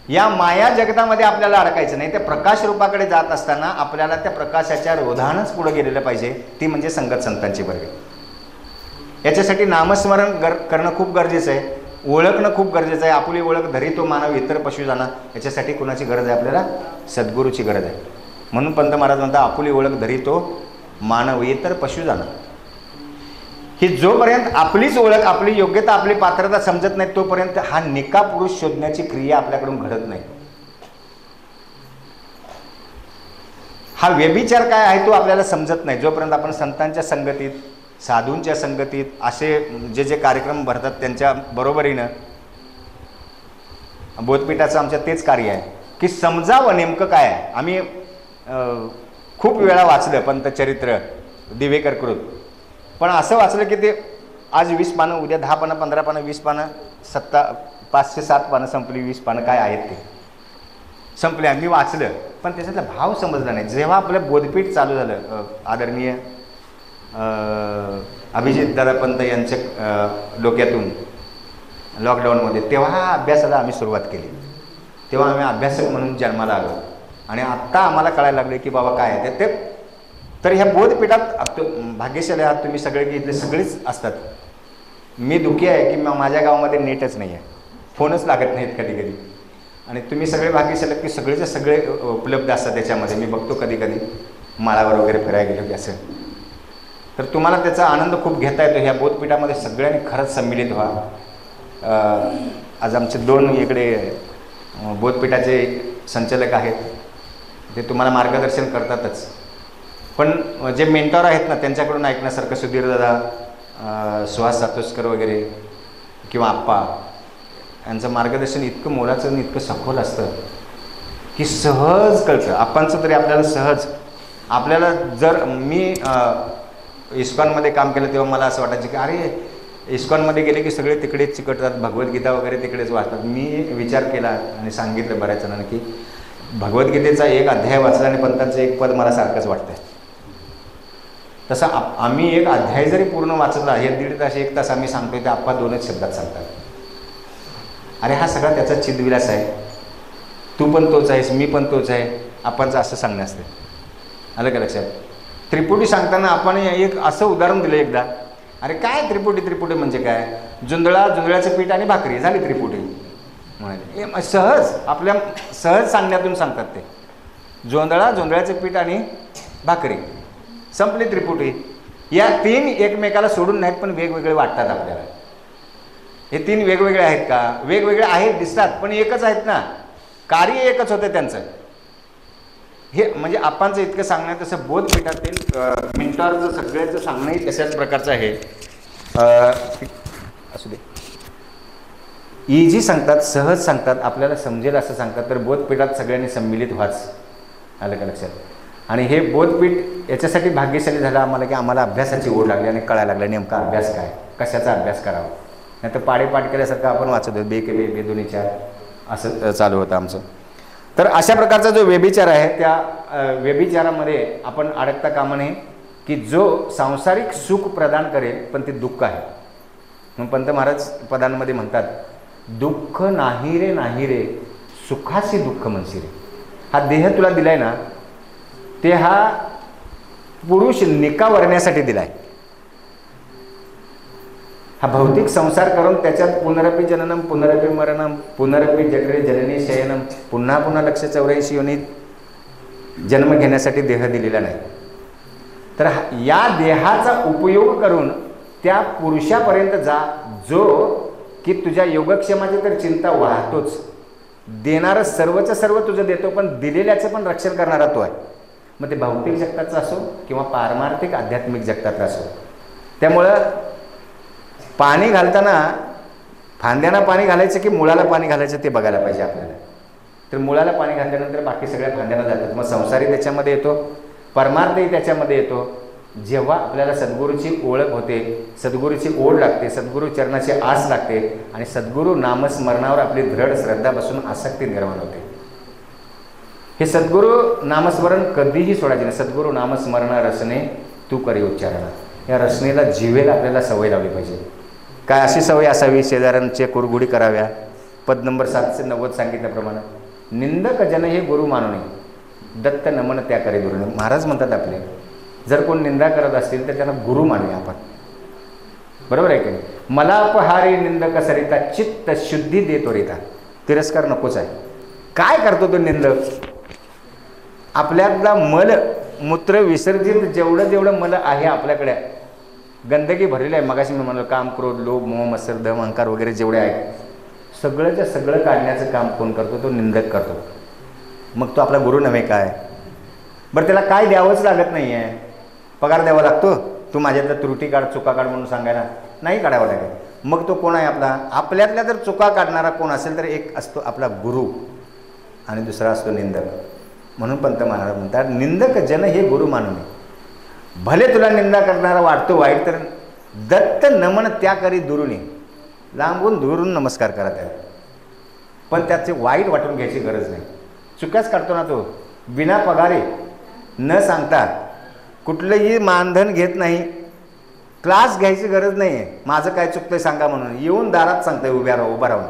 या माया जगतामध्ये आपल्याला अडकायचं नाही. त्या प्रकाश रूपाकडे जात असताना आपल्याला त्या प्रकाशाच्या रोधानच पुढे गेलेलं पाहिजे, ती म्हणजे संगत संतांची वर्ग. याच्यासाठी नामस्मरण करणं खूप गरजेचं आहे, ओळखणं खूप गरजेचं आहे. आपली ओळख धरी तो मानव इतर पशु जाणं. याच्यासाठी कुणाची गरज आहे आपल्याला? सद्गुरूची गरज आहे. म्हणून पंत महाराज म्हणतात आपली ओळख धरी तो मानव इतर पशु जाणं. ही जोपर्यंत आपलीच ओळख, आपली योग्यता, आपली पात्रता समजत नाही तोपर्यंत हा निका पुरुष शोधण्याची क्रिया आपल्याकडून घडत नाही. हा व्यभिचार काय आहे तो आपल्याला समजत नाही जोपर्यंत आपण संतांच्या संगतीत, साधूंच्या संगतीत असे जे जे कार्यक्रम भरतात त्यांच्या बरोबरीनं बोधपीठाचं आमच्या तेच कार्य आहे की समजावं नेमकं काय आहे. आम्ही खूप वेळा वाचलं पंतचरित्र दिवेकर कृत, पण असं वाचलं की ते आज 20 पानं, उद्या 10 पानं, 15 पानं, 20 पानं, 507 पानं संपली, 20 पानं काय आहेत ते संपले. आम्ही वाचलं पण त्याच्यातला भाव समजला नाही. जेव्हा आपलं बोधपीठ चालू झालं आदरणीय अभिजित दादा पंत यांच्या डोक्यातून लॉकडाऊनमध्ये, तेव्हा हा अभ्यासाला आम्ही सुरुवात केली. तेव्हा आम्ही अभ्यासक म्हणून जन्माला आलो आणि आत्ता आम्हाला कळायला लागले की बाबा काय आहे ते. तर ह्या बोधपीठात भाग्यशाली आहात तुम्ही सगळे की इथले सगळेच असतात. मी दुःखी आहे की माझ्या गावामध्ये नेटच नाही आहे, फोनच लागत नाहीत कधी कधी, आणि तुम्ही सगळे भाग्यशाली की सगळेचे सगळे उपलब्ध असतात त्याच्यामध्ये. मी बघतो कधी कधी माळावर वगैरे फिरायला गेलो की असं. तर तुम्हाला त्याचा आनंद खूप घेता येतो. ह्या बोधपीठामध्ये सगळ्यांनी खरंच सम्मिलित व्हा. आज आमचे 2 इकडे बोधपीठाचे संचालक आहेत, ते तुम्हाला मार्गदर्शन करतातच, पण जे मेंटॉर आहेत ना त्यांच्याकडून ऐकण्यासारखं सुधीर दादा, सुहास सातोस्कर वगैरे किंवा आप्पा यांचं मार्गदर्शन इतकं मोलाचं आणि इतकं सखोल असतं की सहज कळतं. आप्पांचं तरी आपल्याला सहज. आपल्याला जर मी इस्कॉनमध्ये काम केलं तेव्हा मला असं वाटायचं की अरे इस्कॉनमध्ये गेले की सगळे तिकडेच चिकटतात, भगवद्गीता वगैरे तिकडेच वाचतात. मी विचार केला आणि सांगितलं बऱ्याच जणांना की भगवद्गीतेचा एक अध्याय वाचला आणि पंतांचं एक पद मला सारखंच वाटतं. तसं आम्ही एक अध्याय जरी पूर्ण वाचला, हे 1.5 तास 1 तास आम्ही सांगतोय ते आप्पा 2च शब्दात सांगतात. अरे हा सगळा त्याचा चिदविलास आहे. तू पण तोच आहेस, मी पण तोच आहे, आपणचं असं सांगणं असते. आलं का लक्षात? त्रिपुटी सांगताना आपण एक असं उदाहरण दिलं एकदा. अरे काय त्रिपुटी म्हणजे काय? जुंधळाचं पीठ आणि भाकरी झाली त्रिपुटी म्हणाले. सहज आपल्या सहज सांगण्यातून सांगतात ते. जोंधळाचं पीठ आणि भाकरी संपली त्रिपुटी. या 3 एकमेकाला सोडून नाहीत पण वेगवेगळे वाटतात आपल्याला. हे 3 वेगवेगळे आहेत का? वेगवेगळे आहेत दिसतात पण एकच आहेत ना, कार्य एकच होतं त्यांचं. हे म्हणजे आपांचं इतकं सांगणं. तसं बोधपीठातील मेंटॉरचं सगळ्याचं सांगणंही तशाच प्रकारचं आहे. असू दे, इझी सांगतात, सहज सांगतात, आपल्याला समजेल असं सांगतात. तर बोधपीठात सगळ्यांनी सम्मिलित व्हाच. आलं का लक्षात? आणि हे बोधपीठ याच्यासाठी भाग्यशाली झालं आम्हाला की आम्हाला अभ्यासाची ओढ लागली आणि कळायला लागलं नेमका अभ्यास काय, कशाचा अभ्यास करावा. नाही तर पाडेपाठ केल्यासारखं आपण वाचत होतो, बे केले बे दोन्ही चार असं चालू होतं आमचं. तर अशा प्रकारचा जो व्यभिचार आहे त्या व्यभिचारामध्ये आपण अडकता कामा नये की जो सांसारिक सुख प्रदान करेल पण ते दुःख आहे. मग पंत महाराज पदांमध्ये म्हणतात, दुःख नाही रे सुखाशी दुःख म्हणशी रे. हा देह तुला दिलाय ना, ते हा पुरुष निकावरण्यासाठी दिलाय. हा भौतिक संसार करून त्याच्यात पुनरपी जननम पुनरपी मरणम पुनरपी जठरे जननी शयनम, पुन्हा पुन्हा 184 योनीत जन्म घेण्यासाठी देह दिलेला नाही. तर या देहाचा उपयोग करून त्या पुरुषापर्यंत जा जो की तुझ्या योगक्षेमाची तर चिंता वाहतोच. देणारं सर्वचं सर्व तुझं देतो पण दिलेल्याचं पण रक्षण करणारा तो आहे. मग ते भौतिक जगताचं असो किंवा पारमार्थिक आध्यात्मिक जगताचं असो. त्यामुळं पाणी घालताना फांद्यांना पाणी घालायचं की मुळाला पाणी घालायचं ते बघायला पाहिजे आपल्याला. तर मुळाला पाणी घातल्यानंतर बाकी सगळ्या फांद्यांना जातात. मग संसारी त्याच्यामध्ये येतो, परमार्थही त्याच्यामध्ये येतो. जेव्हा आपल्याला सद्गुरूची ओळख होते, सद्गुरूची ओढ लागते, सद्गुरू चरणाची आस लागते आणि सद्गुरू नामस्मरणावर आपली दृढ श्रद्धा बसून आसक्ती निर्माण होते. हे सद्गुरू नामस्मरण कधीही सोडायचे नाही. सद्गुरू नामस्मरण रसने तू करी उच्चारणा. या रचनेला जीवेला आपल्याला सवय लावली पाहिजे. काय अशी सवय असावी, शेजाऱ्यांचे कुरघुडी कराव्या. पद नंबर 790 सांगितल्याप्रमाणे निंदक जन हे गुरु मानू नये, दत्त नमन त्या करे गुरु. महाराज म्हणतात आपले जर कोण निंदा करत असतील तर त्यांना गुरु मानूया आपण. बरोबर आहे की नाही? मला अपहारी निंदक सरिता चित्त शुद्धी देतो रिता. तिरस्कार नकोच आहे. काय करतो तो निंदक? आपल्यातला मल मूत्र विसर्जित जेवढं मल आहे आपल्याकडे, गंदगी भरलेली आहे. मगाशी मी म्हणालो काम क्रोध लोभ मोह मत्सर दम अहंकार वगैरे जेवढे आहेत सगळंच्या सगळं काढण्याचं काम कोण करतो? तो निंदक करतो. मग तो आपला गुरु नव्हे काय? बरं त्याला काय द्यावंच लागत नाही आहे, पगार द्यावा लागतो. तू माझ्यातल्या त्रुटी काढ, चुका काढ म्हणून सांगायला नाही काढावं लागेल. मग तो कोण आहे आपला? आपल्यातल्या जर चुका काढणारा कोण असेल तर एक असतो आपला गुरु आणि दुसरा असतो निंदक. म्हणून पंत महाराज म्हणतात, निंदक जन हे गुरु मानू नये. भले तुला निंदा करणारा वाटतो वाईट, तर दत्त नमन त्या करी दुरुनी, लांबून दुरून नमस्कार करा त्याला. पण त्याचे वाईट वाटून घ्यायची गरज नाही. चुकाच काढतो ना तो, बिना पगारी न सांगता, कुठलंही मानधन घेत नाही, क्लास घ्यायची गरज नाही आहे. माझं काय चुकतंय सांगा म्हणून येऊन दारात सांगतंय, उभा राहून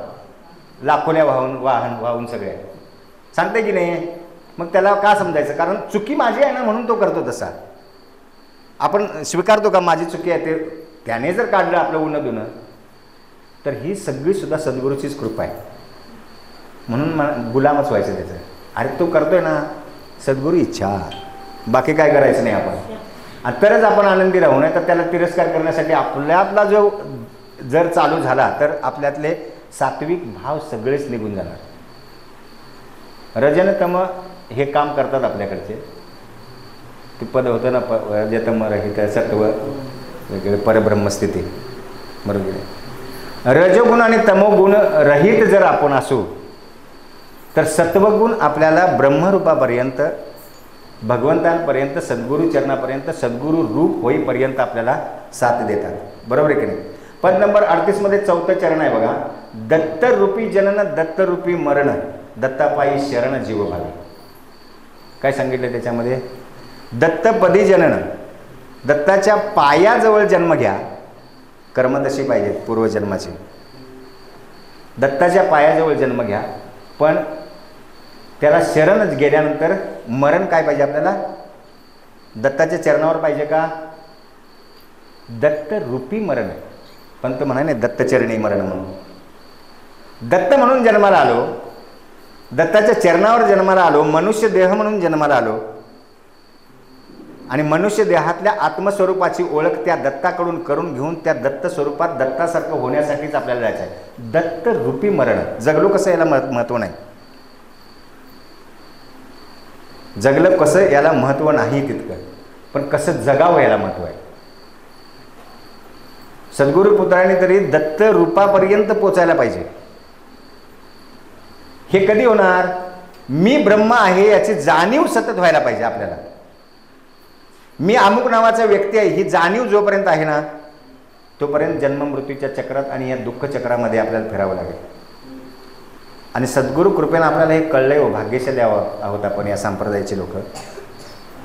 लाखोल्या वाहून सगळ्या सांगते की नाही. मग त्याला का समजायचं? कारण चुकी माझी आहे ना म्हणून तो करतो तसा. आपण स्वीकारतो का माझी चुकी आहे? ते त्याने जर काढलं आपलं उन्हा दुनं, तर ही सगळीसुद्धा सद्गुरूचीच कृपा आहे. म्हणून गुलामच व्हायचं त्याचं. अरे तो करतोय ना, सद्गुरू इच्छा, बाकी काय करायचं नाही आपण. आणि तरच आपण आनंदी राहू. नाही तर त्याला तिरस्कार करण्यासाठी आपल्यातला जो जर चालू झाला तर आपल्यातले सात्विक भाव सगळेच निघून जाणार. रजन तम हे काम करतात आपल्याकडचे. ते पद होतं ना, रजतम रहित सत्व वगैरे परब्रह्मस्थिती, बरोबर आहे. रजगुण आणि तमोगुण रहित जर आपण असू तर सत्वगुण आपल्याला ब्रह्मरूपापर्यंत, भगवंतांपर्यंत, सद्गुरू चरणापर्यंत, सद्गुरू रूप होईपर्यंत आपल्याला साथ देतात. बरोबर आहे की नाही? पद नंबर 38 मध्ये 4थं चरण आहे बघा. दत्तरूपी जनन दत्तरूपी मरण, दत्तापायी शरण जीव भावी. काय सांगितलं त्याच्यामध्ये? दत्तपदी जनन, दत्ताच्या पायाजवळ जन्म घ्या. कर्म तशी पाहिजे पूर्वजन्माची. दत्ताच्या पायाजवळ जन्म घ्या, पण त्याला शरणच गेल्यानंतर मरण काय पाहिजे आपल्याला? दत्ताच्या चरणावर पाहिजे का? दत्तरूपी मरण आहे. पंत म्हणाने दत्तचरणी मरण म्हणून. दत्त म्हणून जन्माला आलो, दत्ताच्या चरणावर जन्माला आलो, मनुष्य देह म्हणून जन्माला आलो आणि मनुष्य देहातल्या आत्मस्वरूपाची ओळख त्या दत्ताकडून करून घेऊन त्या दत्त स्वरूपात दत्तासारखं होण्यासाठीच आपल्याला जायचं आहे. दत्तरूपी मरण. जगलो कसं याला महत्त्व नाही. जगलं कसं याला महत्त्व नाही तितकं, पण कसं जगावं याला महत्त्व आहे. सद्गुरू पुत्रांनी तरी दत्त रूपापर्यंत पोचायला पाहिजे. हे कधी होणार? मी ब्रह्म आहे याची जाणीव सतत व्हायला पाहिजे आपल्याला. मी अमुक नावाचा व्यक्ती आहे ही जाणीव जोपर्यंत आहे ना, तोपर्यंत जन्म मृत्यूच्या चक्रात आणि या दुःख चक्रामध्ये आपल्याला फिरावं लागेल. आणि सद्गुरू कृपेनं आपल्याला हे कळलंय हो, भाग्यशाली आहोत आपण या संप्रदायाचे लोक,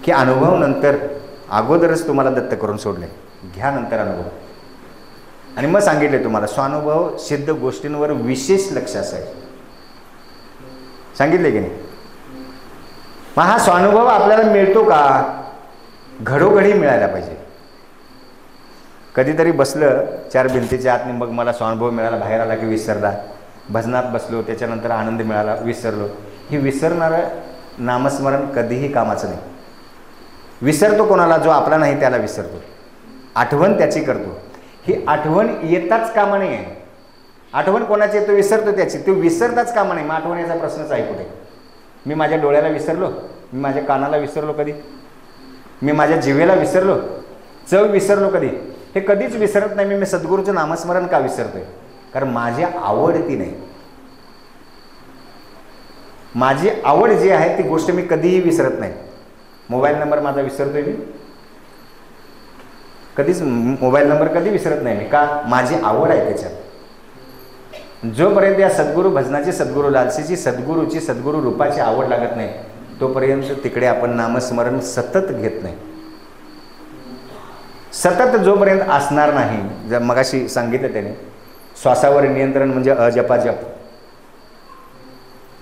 की अनुभव नंतर, अगोदरच तुम्हाला दत्त करून सोडले, घ्या नंतर अनुभव. आणि मग सांगितले तुम्हाला स्वानुभव सिद्ध गोष्टींवर विशेष लक्ष असायचं. सांगितले की नाही? मग हा स्वानुभव आपल्याला मिळतो का? घडोघडी मिळायला पाहिजे. कधीतरी बसलं चार भिंतीच्या आत, मग मला स्वानुभव मिळाला, बाहेर आला की विसरला. भजनात बसलो, त्याच्यानंतर आनंद मिळाला, विसरलो. ही विसरणारं नामस्मरण कधीही कामाचं नाही. विसरतो कोणाला? जो आपला नाही त्याला विसरतो. आठवण त्याची करतो. ही आठवण येताच कामा नाही आहे. आठवण कोणाची येतो? विसरतो त्याची. तो विसरताच कामा नाही. मग आठवण याचा प्रश्नच आहे कुठे? मी माझ्या डोळ्याला विसरलो, मी माझ्या कानाला विसरलो कधी? मी माझ्या जिभेला विसरलो, चव विसरलो कधी? हे कधीच विसरत नाही. मी सद्गुरूचं नामस्मरण का विसरतोय? कारण माझी आवड ती नाही. माझी आवड जी आहे ती गोष्ट मी कधीही विसरत नाही. मोबाईल नंबर माझा विसरतोय मी? कधीच मोबाईल नंबर कधी विसरत नाही मी. का? माझी आवड आहे त्याच्यात. जोपर्यंत या सद्गुरू भजनाची, सद्गुरू लालसेची, सद्गुरूची, सद्गुरू रूपाची आवड लागत नाही, तोपर्यंत तिकडे आपण नामस्मरण सतत घेत नाही. सतत जोपर्यंत असणार नाही, जर मगाशी सांगितलं त्याने, श्वासावर नियंत्रण म्हणजे अजपाजप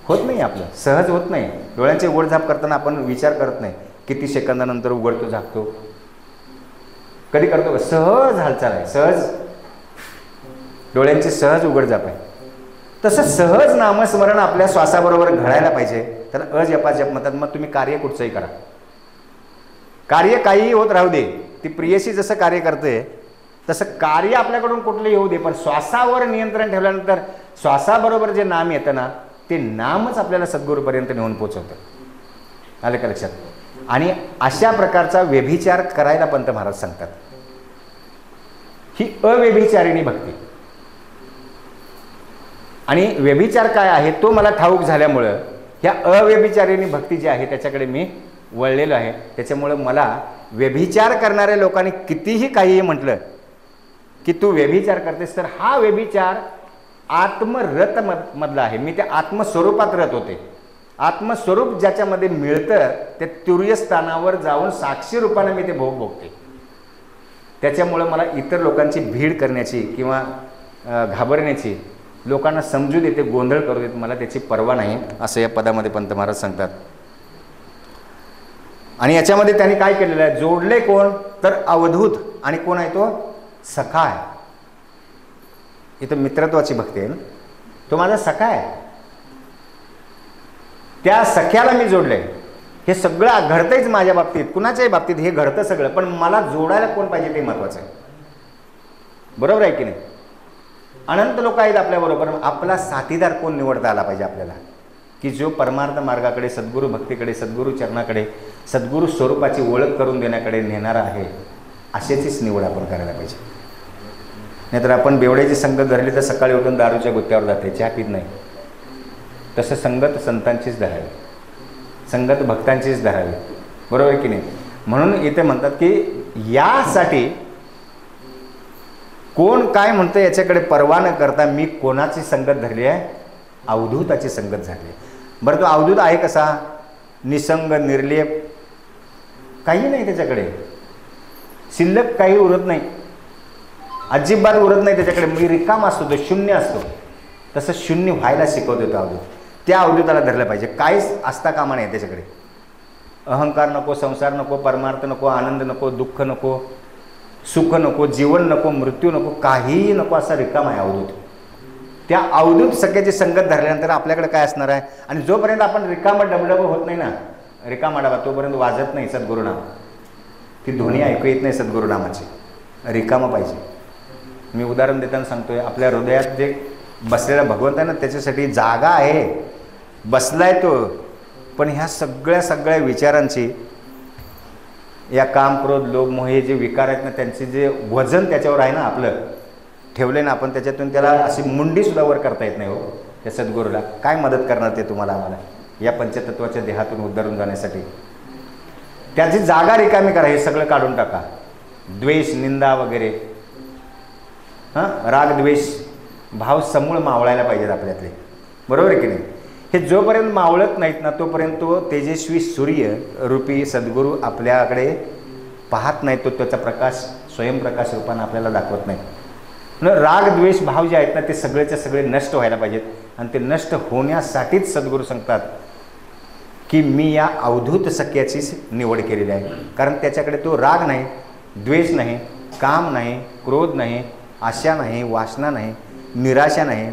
होत नाही आपलं, सहज होत नाही. डोळ्यांचे उघडझाप करताना आपण विचार करत नाही किती सेकंदानंतर उघडतो झाकतो. कधी करतो? सहज हालचाल आहे, सहज डोळ्यांची सहज उघडझाप आहे. तसं सहज नामस्मरण आपल्या श्वासाबरोबर घडायला पाहिजे. त्याला अजपाजप म्हणतात. मग तुम्ही कार्य कुठचंही करा, कार्य काहीही होत राहू दे. ती प्रियशी जसं कार्य करते तसं कार्य आपल्याकडून कुठलंही होऊ दे, पण श्वासावर नियंत्रण ठेवल्यानंतर श्वासाबरोबर जे नाम येतं ना, ते नामच आपल्याला सद्गुरूपर्यंत नेऊन पोचवतं. आलं का लक्षात? आणि अशा प्रकारचा व्यभिचार करायला पंत महाराज सांगतात. ही अव्यभिचारिणी भक्ती. आणि व्यभिचार काय आहे तो मला ठाऊक झाल्यामुळं ह्या अव्यभिचारिणी भक्ती जी आहे त्याच्याकडे मी वळलेलो आहे. त्याच्यामुळं मला व्यभिचार करणाऱ्या लोकांनी कितीही काहीही म्हटलं की तू व्यभिचार करतेस, तर हा व्यभिचार आत्मरत मधला आहे. मी त्या आत्मस्वरूपात रत होते. आत्मस्वरूप ज्याच्यामध्ये मिळतं ते तुर्य स्थानावर जाऊन साक्षी रूपाने मी ते भोग भोगते. त्याच्यामुळं मला इतर लोकांची भीड करण्याची किंवा घाबरण्याची, लोकांना समजू देते, गोंधळ करू देते, मला त्याची पर्वा नाही, असं या पदामध्ये पंत महाराज सांगतात. आणि याच्यामध्ये त्यांनी काय केलेलं आहे, जोडले कोण तर अवधूत. आणि कोण आहे तो? सखा आहे. इथं मित्रत्वाची भक्ती आहे ना, तो माझा सखा आहे. त्या सख्याला मी जोडलंय. हे सगळं घडतंच माझ्या बाबतीत, कुणाच्याही बाबतीत हे घडतं सगळं, पण मला जोडायला कोण पाहिजे ते महत्वाचं आहे. बरोबर आहे की नाही? अनंत लोक आहेत आपल्याबरोबर, आपला साथीदार कोण निवडता आला पाहिजे आपल्याला, की जो परमार्थ मार्गाकडे, सद्गुरू भक्तीकडे, सद्गुरू चरणाकडे, सद्गुरू स्वरूपाची ओळख करून देण्याकडे नेणारा आहे. अशाचीच निवड आपण करायला पाहिजे. नाहीतर आपण बेवड्याची संगत धरली तर सकाळी उठून दारूच्या गुत्त्यावर जाते, चहा पीत नाही. तसं संगत संतांचीच धरावी, संगत भक्तांचीच धरावी. बरोबर की नाही? म्हणून इथे म्हणतात की यासाठी कोण काय म्हणतं याच्याकडे पर्वा न करता मी कोणाची संगत धरली आहे? अवधूताची संगत झाली. बरं, तो अवधूत आहे कसा? निसंग, निर्लेप, काही नाही त्याच्याकडे, शिल्लक काही उरत नाही, अजिबात उरत नाही त्याच्याकडे. मी रिकाम असतो, तो शून्य असतो. तसं शून्य व्हायला शिकवतो तो अवधूत. त्या अवधूताला धरलं पाहिजे. काहीच असता कामा नाही त्याच्याकडे. अहंकार नको, संसार नको, परमार्थ नको, आनंद नको, दुःख नको, सुख नको, जीवन नको, मृत्यू नको, काहीही नको, असा रिकाम आहे अवधूत. त्या अवधूत सगळ्याची संगत धरल्यानंतर आपल्याकडे काय असणार आहे? आणि जोपर्यंत आपण रिकामा डबडब होत नाही ना, रिकामा डबा, तोपर्यंत वाजत नाही सद्गुरुनाम. ती ध्वनी ऐकू येत नाही सद्गुरुनामाची. रिकामं पाहिजे. मी उदाहरण देताना सांगतोय, आपल्या हृदयात जे बसलेला भगवंत आहे ना, त्याच्यासाठी जागा आहे, बसलाय तो. पण ह्या सगळ्या विचारांची, या काम, क्रोध, लोभ, मोह हे जे विकार आहेत ना, त्यांचे जे वजन त्याच्यावर आहे ना आपलं ठेवले ना आपण, त्याच्यातून त्याला अशी मुंडीसुद्धा वर करता येत नाही. हो, त्या सद्गुरूला काय मदत करणार ते तुम्हाला, आम्हाला या पंचतत्वाच्या देहातून उद्धरून जाण्यासाठी? त्याची जागा रिकामी करा, हे सगळं काढून टाका. द्वेष, निंदा वगैरे, राग, द्वेष भाव समूळ मावळायला पाहिजेत आपल्यातले. बरोबर आहे की नाही? हे जोपर्यंत मावळत नाहीत ना, तोपर्यंत तो तेजस्वी सूर्य रूपी सद्गुरू आपल्याकडे पाहत नाही. तो त्याचा प्रकाश, स्वयंप्रकाश रूपाने आपल्याला दाखवत नाही. राग, द्वेष भाव जे आहेत ना, ते सगळेच्या सगळे नष्ट व्हायला पाहिजेत. आणि ते नष्ट होण्यासाठीच सद्गुरू सांगतात की मी या अवधूत सख्याचीच निवड केलेली आहे. कारण त्याच्याकडे तो राग नाही, द्वेष नाही, काम नाही, क्रोध नाही, आशा नाही, वासना नाही, निराशा नाही,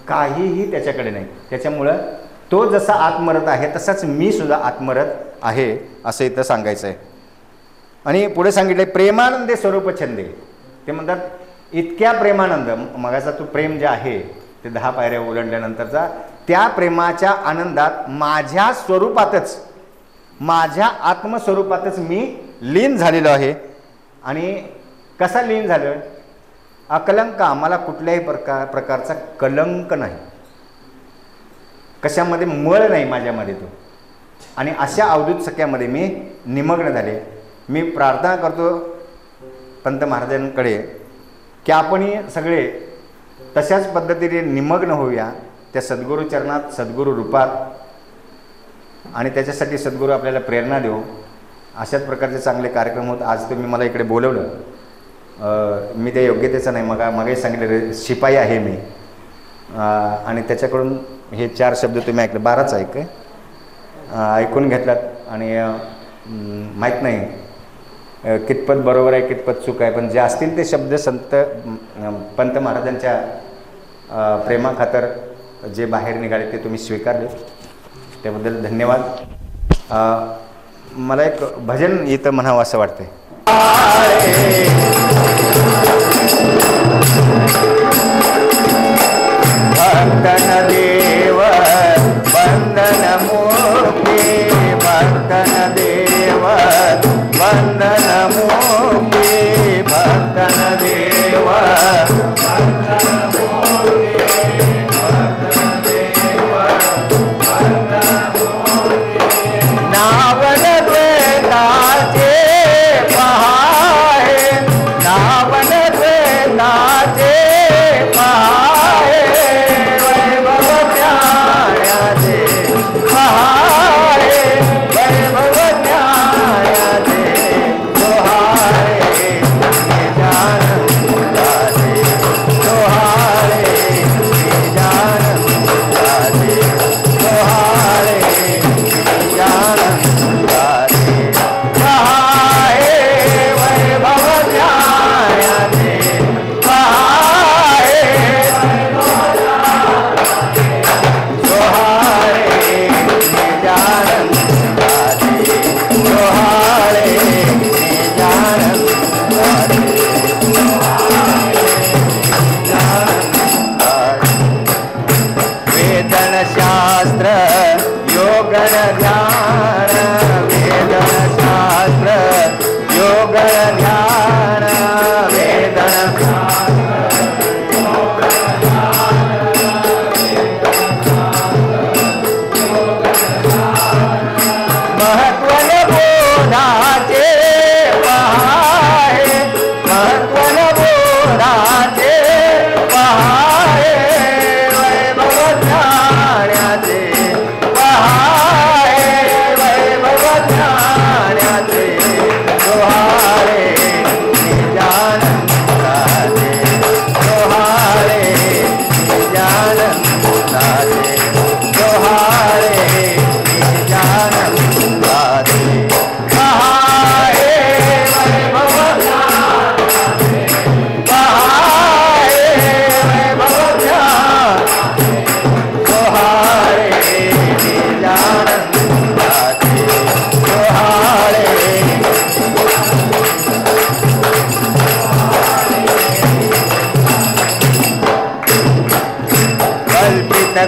काहीही त्याच्याकडे नाही. त्याच्यामुळं तो जसा आत्मरत आहे तसाच मी सुद्धा आत्मरत आहे, असं इथं सांगायचं आहे. आणि पुढे सांगितले प्रेमानंदे स्वरूप छंदे. ते म्हणतात इतक्या प्रेमानंद, मगाचा तो प्रेम जे आहे ते 10 पायऱ्या ओलांडल्यानंतरचा, त्या प्रेमाच्या आनंदात माझ्या स्वरूपातच, माझ्या आत्मस्वरूपातच मी लीन झालेलो आहे. आणि कसा लीन झालो आहे? अकलंक, आम्हाला कुठल्याही प्रकारचा कलंक नाही, कशामध्ये मळ नाही माझ्यामध्ये तो. आणि अशा अवधूत सख्यामध्ये मी निमग्न झाले. मी प्रार्थना करतो पंत महाराजांकडे की आपणही सगळे तशाच पद्धतीने निमग्न होऊया त्या सद्गुरू चरणात, सद्गुरू रूपात. आणि त्याच्यासाठी सद्गुरू आपल्याला प्रेरणा देऊ. अशाच प्रकारचे चांगले कार्यक्रम होत. आज तुम्ही मला इकडे बोलवलं, मी त्या योग्यतेचं नाही, मगाही सांगितलं शिपाई आहे मी. आणि त्याच्याकडून हे 4 शब्द तुम्ही ऐकले, 12च ऐकून घेतलात. आणि माहीत नाही कितपत बरोबर आहे, कितपत चूक आहे, पण जे असतील ते शब्द संत पंत महाराजांच्या प्रेमाखातर जे बाहेर निघाले ते तुम्ही स्वीकारले, त्याबद्दल धन्यवाद. मला एक भजन इथं म्हणावं असं वाटतंय. भक्तन देव बंधन मुक्ती, भक्तन देव बंधन मुक्ती, भक्तन देव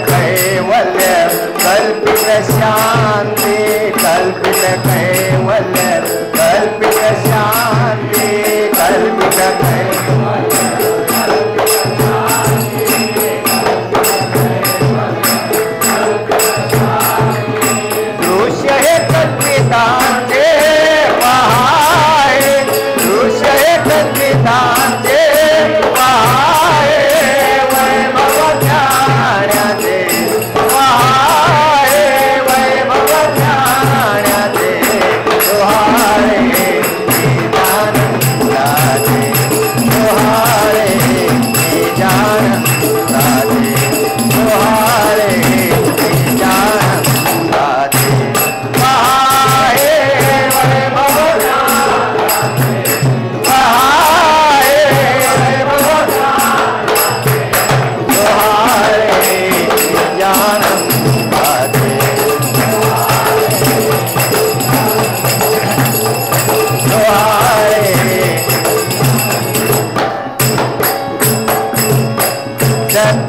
कैवल्य कल्पित शांति कल्पित कैवल्य कल्पित शांति कल्पित कैवल्य दृश्य है कल्पितांचे पहाय दृश्य है कल्पितांचे पहाय वैभव ज्ञानाचे पहाय वैभव ज्ञानाचे सोहाळे निजानंदाचे सोहाळे निजानंदाचे सोहाळे निजानंदाचे पहाय वैभव ज्ञानाचे पहाय वैभव ज्ञानाचे सोहाळे निजानंदाचे सोहाळे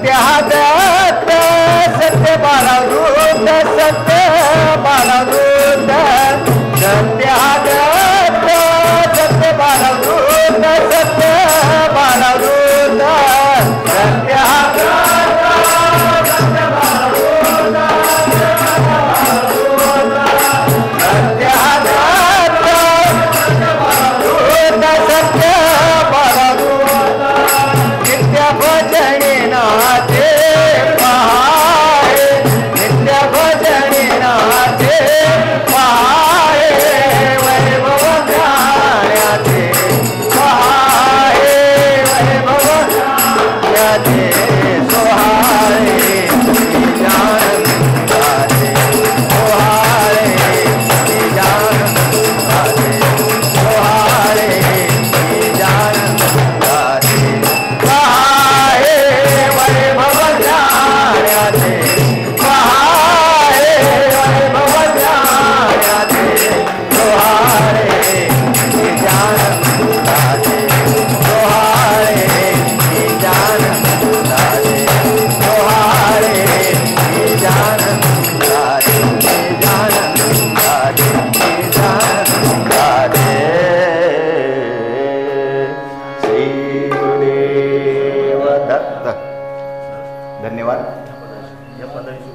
सत्यादत्त सत्य बाळादूत सत्य बाळादूत सत्यादत्त सत्य बाळादूत सत्य बाळादूत सत्यादत्त सत्य बाळादूत सत्यादत्त सत्य बाळादूत नित्य भजनी नाचे पहाय नित्य भजनी नाचे पहाय वैभव ज्ञानाचे पहाय वैभव ज्ञानाचे सोहाळे निजानंदाचे सोहाळे निजानंदाचे सोहाळे निजानंदाचे पहाय वैभव ज्ञानाचे पहाय वैभव ज्ञानाचे सोहाळे निजानंदाचे सोहाळे निजानंदाचे सोहाळे निजानंदाचे निजानंदाचे निजानंदाचे श्री गुरुदेव दत्त. धन्यवाद. या पदाची